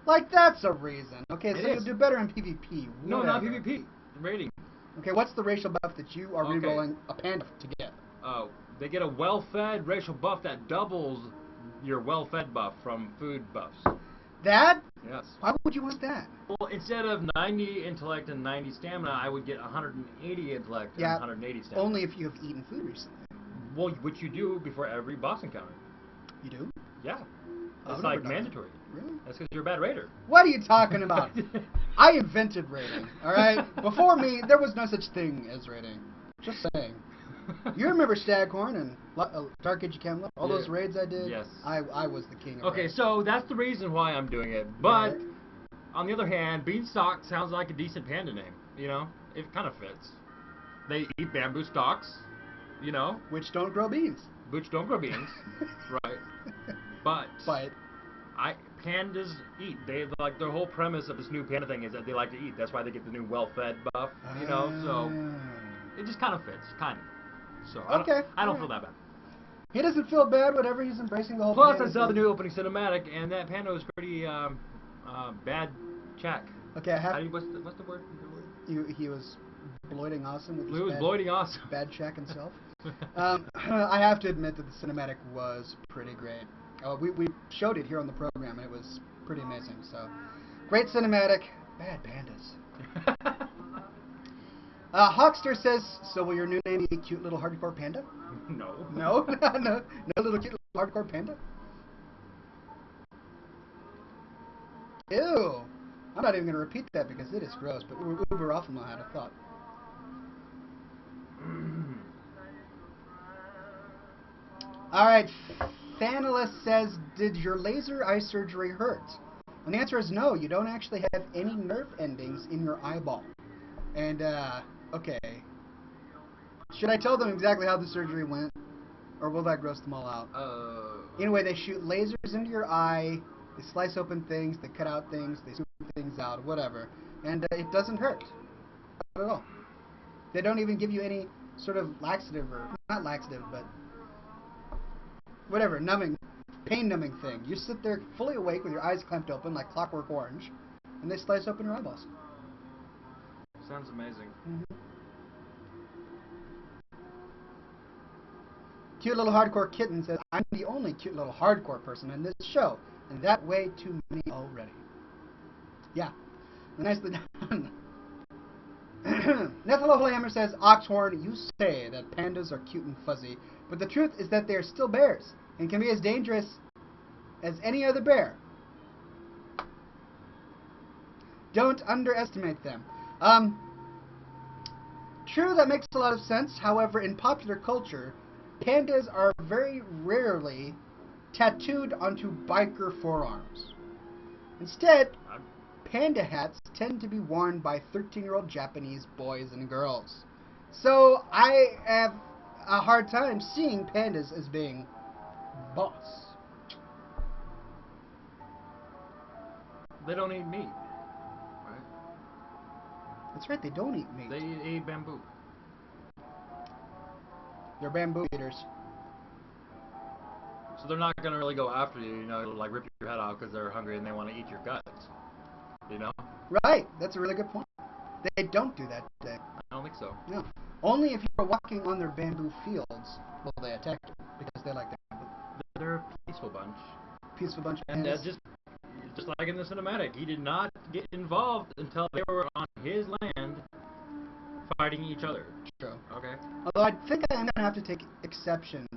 Like, that's a reason. Okay, It so is. you'll do better in PvP. No, not whatever. PvP. Rating. Okay, what's the racial buff that you are Okay. re-rolling a panda to get? They get a well-fed racial buff that doubles your well-fed buff from food buffs. That? Yes. Why would you want that? Well, instead of 90 intellect and 90 stamina, I would get 180 intellect and 180 stamina. Only if you have eaten food recently. Well, which you do before every boss encounter. You do? Yeah. I've It's never like done mandatory. that. Really? That's because you're a bad raider. What are you talking about? I invented raiding, alright? Before me, there was no such thing as raiding. Just saying. You remember Staghorn and Dark Age of Camelot? All those raids I did? Yes. I was the king of Okay, raids. so that's the reason why I'm doing it. But, Right. on the other hand, Beanstalk sounds like a decent panda name. You know? It kind of fits. They eat bamboo stalks. You know? Which don't grow beans. Which don't grow beans. Right. But pandas eat. They like their whole premise of this new panda thing is that they like to eat. That's why they get the new well-fed buff. You know, so it just kind of fits, kind of. So I don't feel that bad. He doesn't feel bad. Whatever. He's embracing the whole. Plus, panda I saw the thing. new opening cinematic, and that panda was pretty bad. Check. Okay, I have. What's the word? He was bloating awesome with his He was bloating awesome. bad check himself. I have to admit that the cinematic was pretty great. We showed it here on the program, and it was pretty amazing. So, great cinematic, bad pandas. Hawkster says, so will your new name be Cute Little Hardcore Panda? No. No? No little cute little hardcore panda? Ew. I'm not even going to repeat that because it is gross, but uber often I had a thought. Alright, Thanalus says, did your laser eye surgery hurt? And the answer is no, you don't actually have any nerve endings in your eyeball. And, okay. Should I tell them exactly how the surgery went? Or will that gross them all out? Anyway, they shoot lasers into your eye, they slice open things, they cut out things, they scoop things out, whatever. and it doesn't hurt. Not at all. They don't even give you any sort of laxative, or not laxative, but whatever, numbing, pain numbing thing. You sit there fully awake with your eyes clamped open like Clockwork Orange, and they slice open your eyeballs. Sounds amazing. Mm-hmm. Cute little hardcore kitten says, I'm the only cute little hardcore person in this show, and that way too many already. Yeah, nicely done. Netheloflehammer says, Oxhorn, you say that pandas are cute and fuzzy, but the truth is that they are still bears, and can be as dangerous as any other bear. Don't underestimate them. True, that makes a lot of sense. However, in popular culture, pandas are very rarely tattooed onto biker forearms. Instead, panda hats tend to be worn by 13-year-old Japanese boys and girls. So I have a hard time seeing pandas as being boss. They don't eat meat, right? That's right, they don't eat meat. They eat bamboo. They're bamboo eaters. So they're not going to really go after you, you know, like rip your head off because they're hungry and they want to eat your guts, you know? Right, that's a really good point. They don't do that today. I don't think so. No. Only if you're walking on their bamboo fields will they attack you, because they like the bamboo. They're a peaceful bunch. Peaceful bunch of And pandas. just like in the cinematic, he did not get involved until they were on his land fighting each other. True. Okay. Although I think I'm going to have to take exception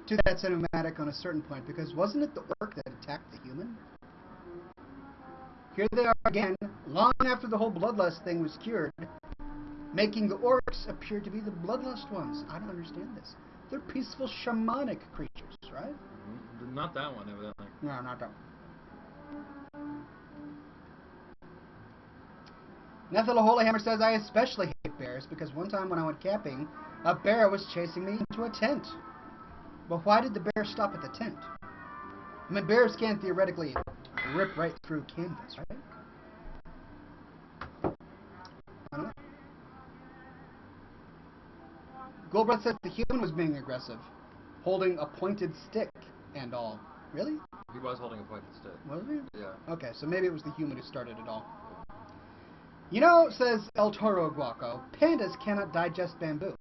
to that cinematic on a certain point, because wasn't it the orc that attacked the human? Here they are again, long after the whole bloodlust thing was cured, making the orcs appear to be the bloodlust ones. I don't understand this. They're peaceful shamanic creatures, right? Not that one, evidently. No, not that one. Nethel Holyhammer says, I especially hate bears because one time when I went camping, a bear was chasing me into a tent. But why did the bear stop at the tent? I mean, bears can theoretically rip right through canvas, right? I don't know. Goldbreath says the human was being aggressive, holding a pointed stick and all. Really? He was holding a pointed stick. Was he? Yeah. Okay, so maybe it was the human who started it all. You know, says El Toro Guaco, pandas cannot digest bamboo,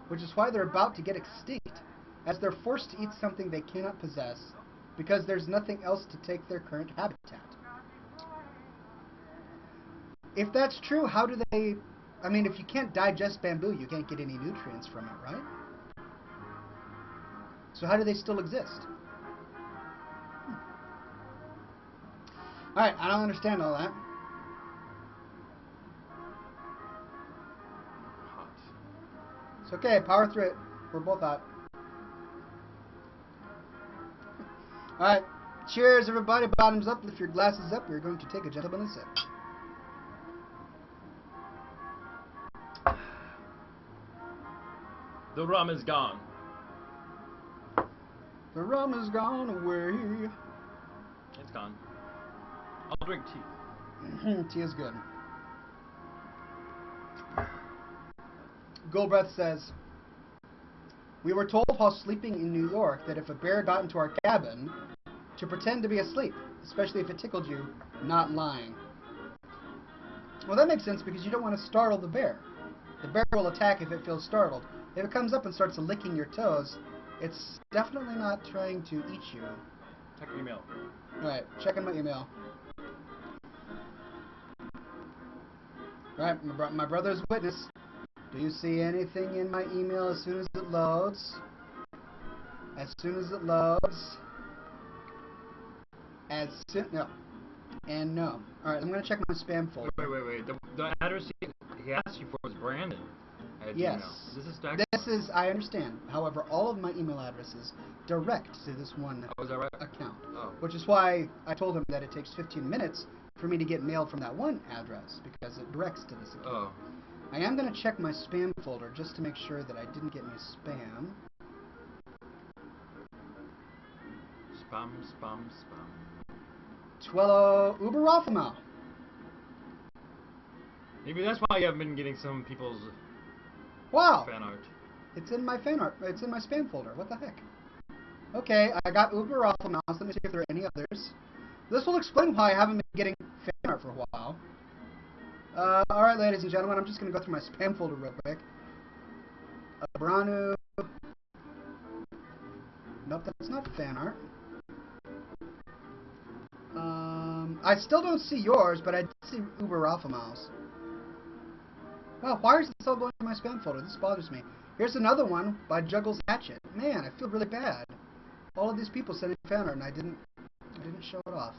which is why they're about to get extinct, as they're forced to eat something they cannot possess, because there's nothing else to take their current habitat. If that's true, how do they... I mean, if you can't digest bamboo, you can't get any nutrients from it, right? So how do they still exist? Alright, I don't understand all that. Hot. It's okay, power through it. We're both hot. Alright, cheers everybody, bottoms up, lift your glasses up, we're going to take a gentlemanly sip. The rum is gone. The rum has gone away. It's gone. I'll drink tea. Tea is good. Goldbreath says, we were told while sleeping in New York that if a bear got into our cabin, to pretend to be asleep, especially if it tickled you, not lying. Well, that makes sense because you don't want to startle the bear. The bear will attack if it feels startled. If it comes up and starts licking your toes, it's definitely not trying to eat you. Check your email. Alright, checking my email. Alright, my brother's witness. Do you see anything in my email as soon as it loads? As soon as it loads. No. And no. Alright, I'm going to check my spam folder. Wait. The address he asked you for was Brandon. Yes. This is I understand. However, all of my email addresses direct to this one is that right? account. Oh. Which is why I told him that it takes 15 minutes for me to get mail from that one address, because it directs to this account. Oh. I am going to check my spam folder just to make sure that I didn't get any spam. Spam. Twello Uber Rothamel. Maybe that's why you haven't been getting some people's Wow. fan art. It's in my fan art. It's in my spam folder. What the heck? Okay, I got Uber Awful Mouse. Let me see if there are any others. This will explain why I haven't been getting fan art for a while. Alright, ladies and gentlemen, I'm just going to go through my spam folder real quick. Branu. Nope, that's not fan art. I still don't see yours, but I did see Uber Alpha Mouse. Well, why is this all going to my spam folder? This bothers me. Here's another one by Juggles Hatchet. Man, I feel really bad. All of these people sending fan art, and I didn't show it off.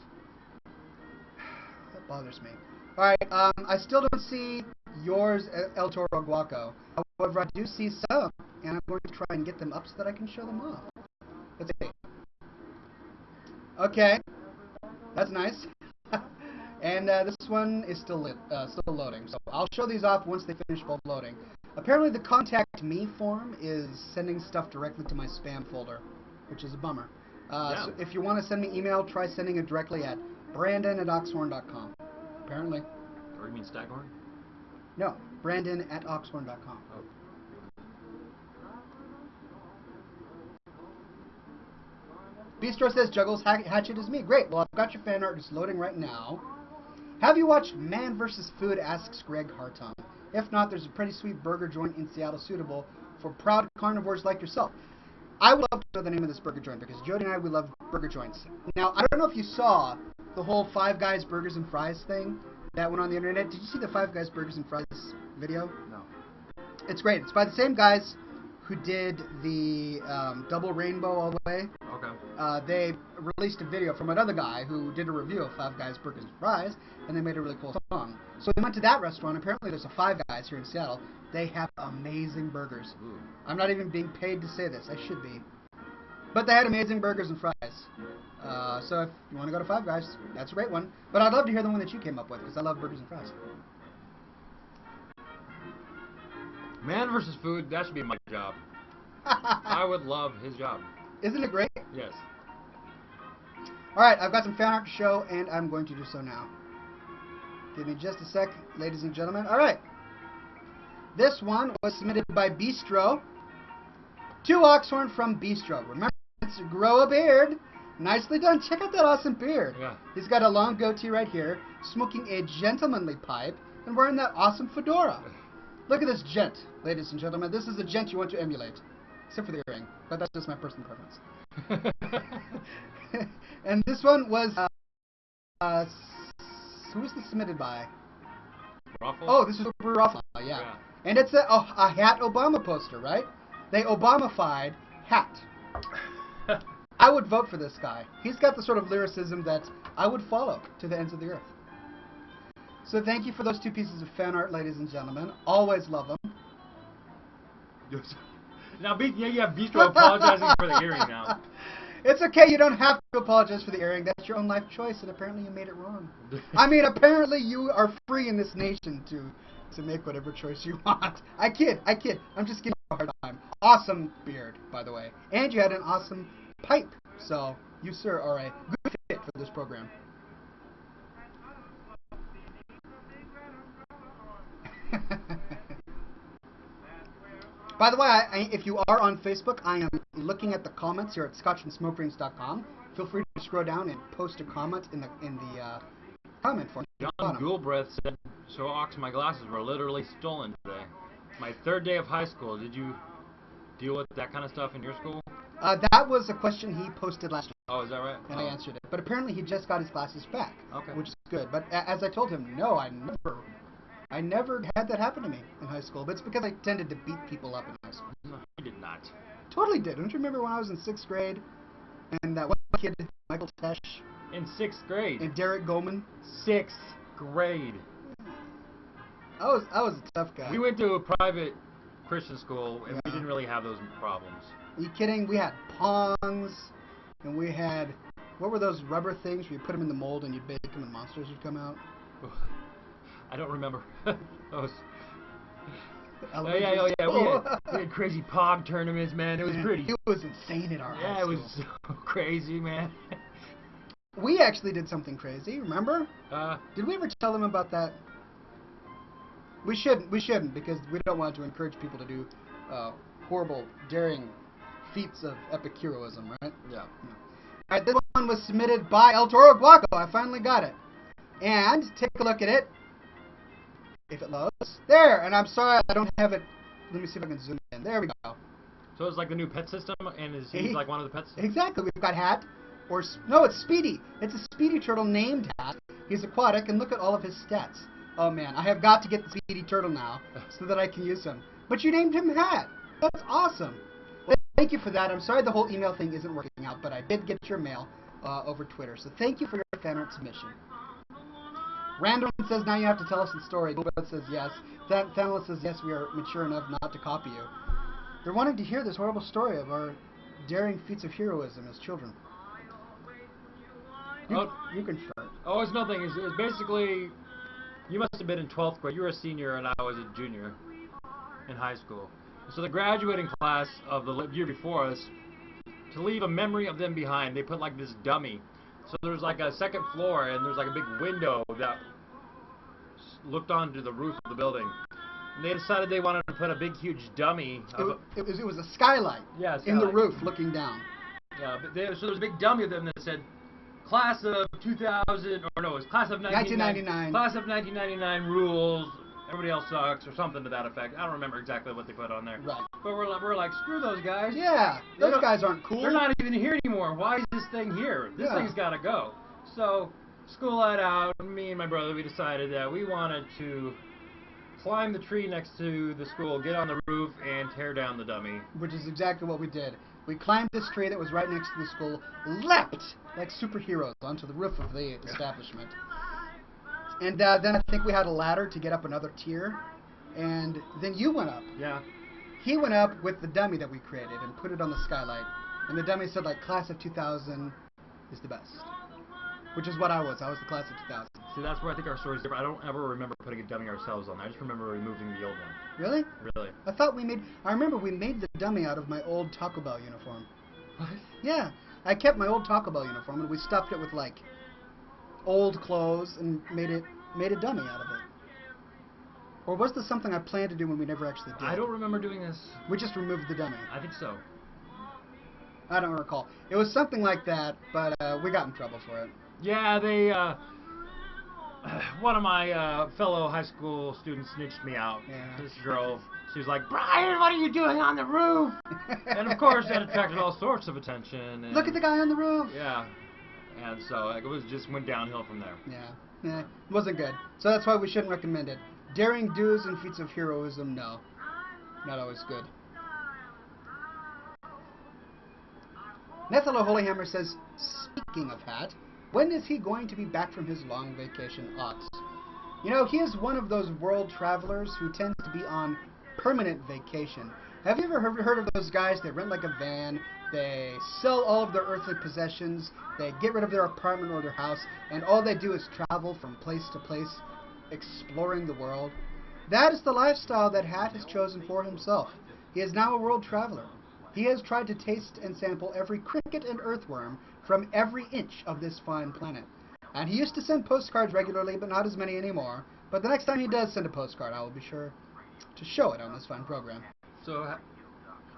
That bothers me. Alright, I still don't see yours, El Toro Guaco. However, I do see some, and I'm going to try and get them up so that I can show them off. Let's see. Okay, that's nice. And this one is still loading, so I'll show these off once they finish both loading. Apparently, the contact me form is sending stuff directly to my spam folder, which is a bummer. Yeah. So if you want to send me email, try sending it directly at brandon@oxhorn.com. Apparently. Or you mean Staghorn? No, brandon@oxhorn.com. Oh. Bistro says Juggles Hatchet is me. Great. Well, I've got your fan art just loading right now. Have you watched Man vs. Food? Asks Greg Harton. If not, there's a pretty sweet burger joint in Seattle suitable for proud carnivores like yourself. I would love to know the name of this burger joint because Jody and I, we love burger joints. Now, I don't know if you saw the whole Five Guys Burgers and Fries thing that went on the internet. Did you see the Five Guys Burgers and Fries video? No. It's great. It's by the same guys who did the Double Rainbow all the way. Okay. They released a video from another guy who did a review of Five Guys Burgers and Fries, and they made a really cool song. So we went to that restaurant. Apparently there's a Five Guys here in Seattle. They have amazing burgers. Ooh. I'm not even being paid to say this. I should be. But they had amazing burgers and fries. So if you want to go to Five Guys, that's a great one. But I'd love to hear the one that you came up with, because I love burgers and fries. Man versus food, that should be my job. I would love his job. Isn't it great? Yes. Alright, I've got some fan art to show, and I'm going to do so now. Give me just a sec, ladies and gentlemen. Alright. This one was submitted by Bistro. To Oxhorn from Bistro. Remember to grow a beard. Nicely done. Check out that awesome beard. Yeah. He's got a long goatee right here, smoking a gentlemanly pipe, and wearing that awesome fedora. Look at this gent, ladies and gentlemen. This is a gent you want to emulate. Except for the earring, but that's just my personal preference. And this one was, who was this submitted by? Ruffle? Oh, this was Ruffle, yeah. And it's a hat Obama poster, right? They Obama-fied hat. I would vote for this guy. He's got the sort of lyricism that I would follow to the ends of the earth. So thank you for those two pieces of fan art, ladies and gentlemen. Always love them. Now, you have Bistro apologizing for the earring now. It's okay. You don't have to apologize for the earring. That's your own life choice, and apparently you made it wrong. I mean, apparently you are free in this nation to make whatever choice you want. I kid. I'm just giving you a hard time. Awesome beard, by the way. And you had an awesome pipe. So you, sir, are a good fit for this program. By the way, if you are on Facebook, I am looking at the comments here at scotchandsmokerings.com. Feel free to scroll down and post a comment in the comment form. John Ghoulbreath said, "So Ox, my glasses were literally stolen today. My third day of high school. Did you deal with that kind of stuff in your school?" That was a question he posted last year. Oh, is that right? And I answered it. But apparently he just got his glasses back, Okay. which is good. But as I told him, no, I never had that happen to me in high school. But it's because I tended to beat people up in high school. No, he did not. Totally did. Don't you remember when I was in 6th grade and that one kid, Michael Tesh, In 6th grade. and Derek Goldman? 6th grade. I was a tough guy. We went to a private Christian school, and Yeah. we didn't really have those problems. Are you kidding? We had pongs, and we had, what were those rubber things where you put them in the mold and you bake them and monsters would come out? I don't remember those. Oh Elementary yeah. school. We had crazy pog tournaments, man. It was pretty. It was insane at our high Yeah, it school. was so crazy, man. We actually did something crazy, remember? Did we ever tell them about that? We shouldn't, because we don't want to encourage people to do horrible, daring feats of epic heroism, right? Yeah. Alright, this one was submitted by El Toro Guaco. I finally got it. And take a look at it. If it loads. There! And I'm sorry I don't have it. Let me see if I can zoom in. There we go. So it's like the new pet system, and is he like one of the pets? Exactly. We've got Hat. No, it's Speedy. It's a Speedy Turtle named Hat. He's aquatic, and look at all of his stats. Oh man, I have got to get the Speedy Turtle now so that I can use him. But you named him Hat. That's awesome. Well, thank you for that. I'm sorry the whole email thing isn't working out, but I did get your mail over Twitter. So thank you for your fan art submission. Random says now you have to tell us the story. Boba says yes. Thanos says yes, we are mature enough not to copy you. They're wanting to hear this horrible story of our daring feats of heroism as children. You can start. Oh, it's nothing. It's basically, you must have been in 12th grade. You were a senior and I was a junior in high school. So the graduating class of the year before us, to leave a memory of them behind, they put like this dummy. So there's like a second floor and there's like a big window that looked onto the roof of the building. And they decided they wanted to put a big, huge dummy. It was a skylight. Yeah, in the roof, looking down. Yeah, but so there's a big dummy of them that said, class of 2000, or no, it was class of 1999. Class of 1999 rules. Everybody else sucks, or something to that effect. I don't remember exactly what they put on there. Right. But we're like, screw those guys. Yeah, those guys aren't cool. They're not even here anymore. Why is this thing here? This thing's got to go. So, school let out. Me and my brother, we decided that we wanted to climb the tree next to the school, get on the roof, and tear down the dummy. Which is exactly what we did. We climbed this tree that was right next to the school, leapt like superheroes onto the roof of the establishment. And then I think we had a ladder to get up another tier, and then you went up. Yeah. He went up with the dummy that we created and put it on the skylight. And the dummy said, like, class of 2000 is the best. Which is what I was. I was the class of 2000. See, that's where I think our story's different. I don't ever remember putting a dummy ourselves on there. I just remember removing the old one. Really? Really. I remember we made the dummy out of my old Taco Bell uniform. What? Yeah. I kept my old Taco Bell uniform and we stuffed it with, like, old clothes and made a dummy out of it. Or was this something I planned to do when we never actually did? I don't remember doing this. We just removed the dummy. I think so. I don't recall. It was something like that, but we got in trouble for it. Yeah, they, one of my fellow high school students snitched me out. Yeah. This girl, she was like, Brian, what are you doing on the roof? And of course that attracted all sorts of attention. And look at the guy on the roof! Yeah. And so it just went downhill from there. Yeah. It wasn't good. So that's why we shouldn't recommend it. Daring do's and feats of heroism, no. Not always good. Nethelo Holyhammer says, speaking of Hat, when is he going to be back from his long vacation, Ox? You know, he is one of those world travelers who tends to be on permanent vacation. Have you ever heard of those guys? They rent like a van, they sell all of their earthly possessions, they get rid of their apartment or their house, and all they do is travel from place to place, exploring the world. That is the lifestyle that Hat has chosen for himself. He is now a world traveler. He has tried to taste and sample every cricket and earthworm from every inch of this fine planet. And he used to send postcards regularly, but not as many anymore. But the next time he does send a postcard, I will be sure to show it on this fine program. So,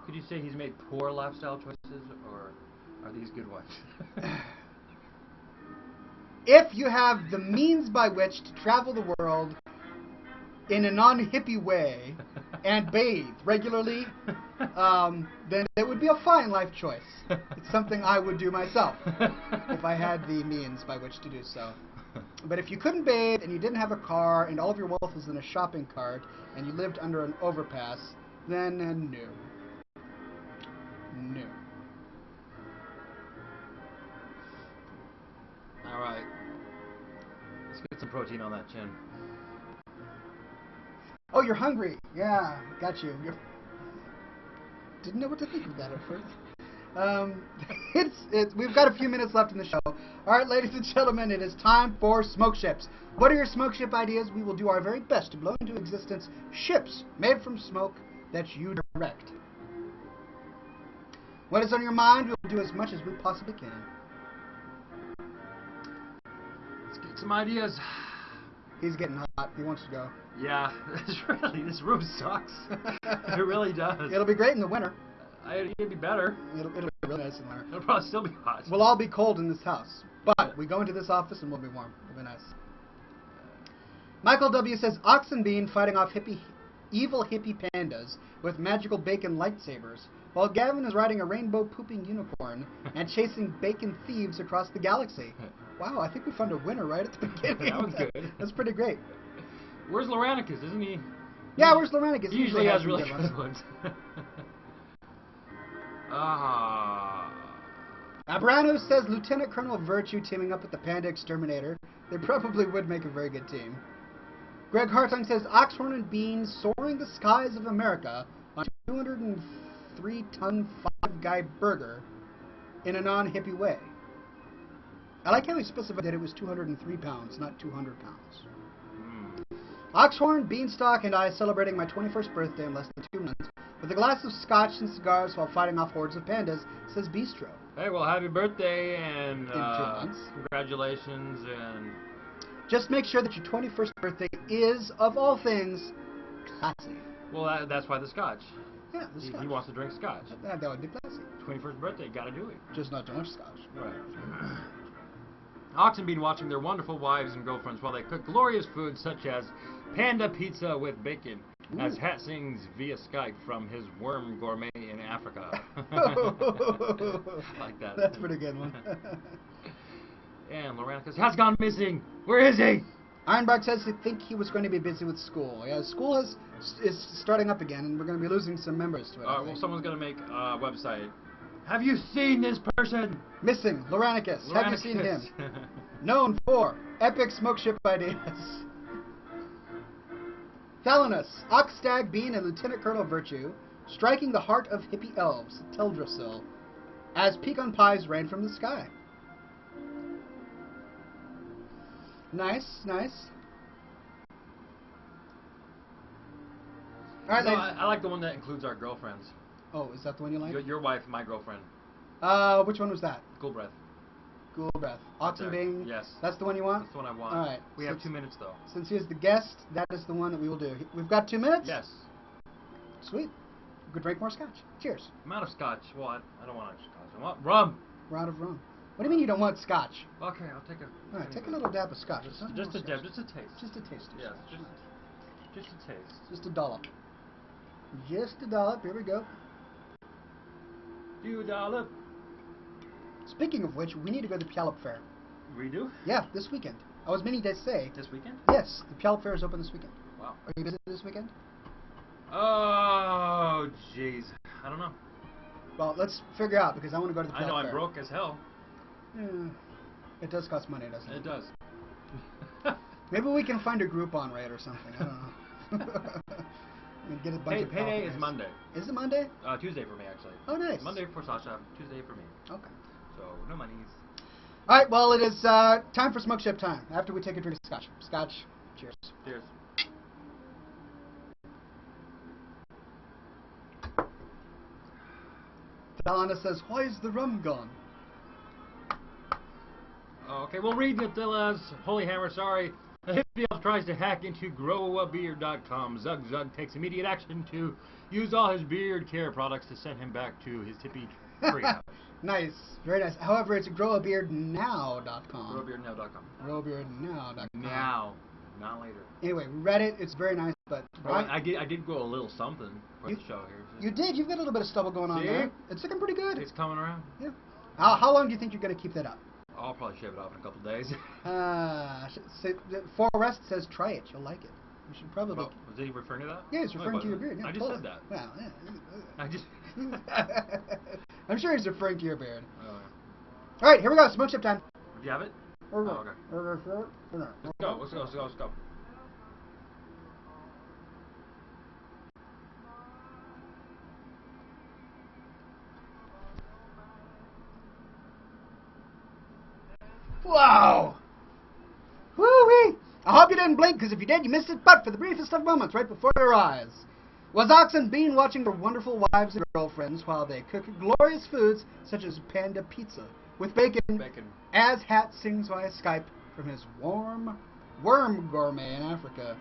could you say he's made poor lifestyle choices, or are these good ones? If you have the means by which to travel the world in a non-hippie way and bathe regularly, then it would be a fine life choice. It's something I would do myself if I had the means by which to do so. But if you couldn't bathe and you didn't have a car and all of your wealth was in a shopping cart and you lived under an overpass, then no. No. Alright. Let's get some protein on that chin. Oh, you're hungry. Yeah, got you. Didn't know what to think of that at first. We've got a few minutes left in the show. All right, ladies and gentlemen, it is time for smoke ships. What are your smoke ship ideas? We will do our very best to blow into existence ships made from smoke that you direct. What is on your mind? We will do as much as we possibly can. Let's get some ideas. He's getting hot. He wants to go. Yeah, this room sucks. It really does. It'll be great in the winter. It'd be better. It'll be really nice in the winter. It'll probably still be hot. We'll all be cold in this house, but we go into this office and we'll be warm. It'll be nice. Michael W. says, Oxenbean fighting off evil hippie pandas with magical bacon lightsabers, while Gavin is riding a rainbow-pooping unicorn and chasing bacon thieves across the galaxy. Wow, I think we found a winner right at the beginning. That was good. That's pretty great. Where's Loranicus? Isn't he? Yeah, where's Loranicus? He usually has really good ones. Abrano says Lieutenant Colonel Virtue teaming up with the Panda Exterminator. They probably would make a very good team. Greg Hartung says Oxhorn and Bean soaring the skies of America on a 203-ton five-guy burger in a non-hippie way. I like how he specified that it was 203 pounds, not 200 pounds. Oxhorn, Beanstalk, and I celebrating my 21st birthday in less than 2 months with a glass of scotch and cigars while fighting off hordes of pandas, says Bistro. Hey, well, happy birthday and In 2 months. Congratulations and... Just make sure that your 21st birthday is, of all things, classy. Well, that's why the scotch. Yeah, the scotch. He wants to drink scotch. That would be classy. 21st birthday, gotta do it. Just not too much scotch. Right. Oxenbean watching their wonderful wives and girlfriends while they cook glorious foods such as panda pizza with bacon, as Hat sings via Skype from his worm gourmet in Africa. Like that. That's a pretty good one. And Loranicus has gone missing. Where is he? Ironbark says he think he was going to be busy with school. Yeah, school is starting up again, and we're going to be losing some members to it. Well, someone's going to make a website. Have you seen this person? Missing, Loranicus. Have you seen him? Known for epic smoke ship ideas. Thalanus, Oxstag, Bean, and Lieutenant Colonel Virtue striking the heart of hippie elves, Teldrassil, as pecan pies rain from the sky. Nice, nice. All right, no, I like the one that includes our girlfriends. Oh, is that the one you like? Your wife, my girlfriend. Which one was that? Cool breath. Cool breath. Oxenbean? Yes. That's the one you want? That's the one I want. All right. We have 2 minutes, though. Since he is the guest, that is the one that we will do. We've got 2 minutes? Yes. Sweet. We could drink more scotch. Cheers. I'm out of scotch. Well, I don't want scotch. I want rum. We're out of rum. What do you mean you don't want scotch? Okay, I'll take a... All right, take a little dab of scotch. Just a dab, just a taste. Just a taste. Yes, just a taste. Just a dollop. Just a dollop. Here we go. You dollop. Speaking of which, we need to go to the Puyallup Fair. We do? Yeah, this weekend. I was meaning to say. This weekend? Yes, the Puyallup Fair is open this weekend. Wow. Are you busy this weekend? Oh, jeez. I don't know. Well, let's figure out because I want to go to the Puyallup I know Fair. I'm broke as hell. Yeah. It does cost money, doesn't it? It does. Maybe we can find a Groupon rate or something. I don't know. And get a bunch of payday is companies. Monday. Is it Monday? Tuesday for me, actually. Oh, nice. Monday for Sasha, Tuesday for me. Okay. So, no monies. All right, well, it is time for smoke ship time. After we take a drink of scotch. Scotch. Cheers. Cheers. Talana says, why is the rum gone? Okay, we'll read Nathilla's Holy Hammer, sorry. A hippie elf tries to hack into growabeard.com. Zug Zug takes immediate action to use all his beard care products to send him back to his hippie treehouse. Nice. Very nice. However, it's growabeardnow.com. Growabeardnow.com. Growabeardnow.com. Now, not later. Anyway, we read it. It's very nice, but... I did go a little something for the show here. You did? You've got a little bit of stubble going on See? there. It's looking pretty good. It's coming around. Yeah. How long do you think you're going to keep that up? I'll probably shave it off in a couple of days. Forrest says try it. You'll like it. You should probably... Was he referring to that? Yeah, he's referring to your beard. Yeah, I just said that. Well, yeah. I just... I'm sure he's referring to your beard. Oh, yeah. All right, here we go. Smoke ship time. Do you have it? Oh, okay. Let's go. Wow! Woo-wee! I hope you didn't blink, because if you did, you missed it, but for the briefest of moments right before your eyes. Was Oxenbean watching their wonderful wives and girlfriends while they cook glorious foods such as panda pizza with bacon, as Hat sings via Skype from his warm worm gourmet in Africa.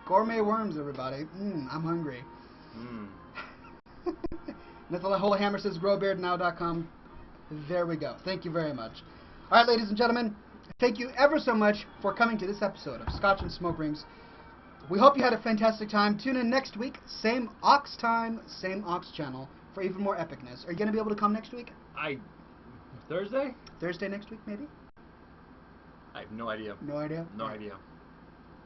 Gourmet worms, everybody. I'm hungry. Nicola Hammer says growbeardnow.com. There we go. Thank you very much. All right, ladies and gentlemen, thank you ever so much for coming to this episode of Scotch and Smoke Rings. We hope you had a fantastic time. Tune in next week, same Ox time, same Ox channel, for even more epicness. Are you going to be able to come next week? Thursday? Thursday next week, maybe? I have no idea. No idea? No idea.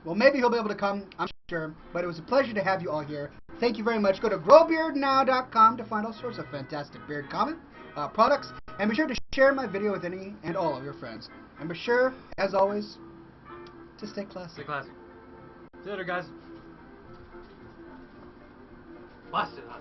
Well, maybe he'll be able to come, I'm sure. But it was a pleasure to have you all here. Thank you very much. Go to growbeardnow.com to find all sorts of fantastic beard products. And be sure to share my video with any and all of your friends. And be sure, as always, to stay classy. Stay classy. See you later, guys. Busted, huh?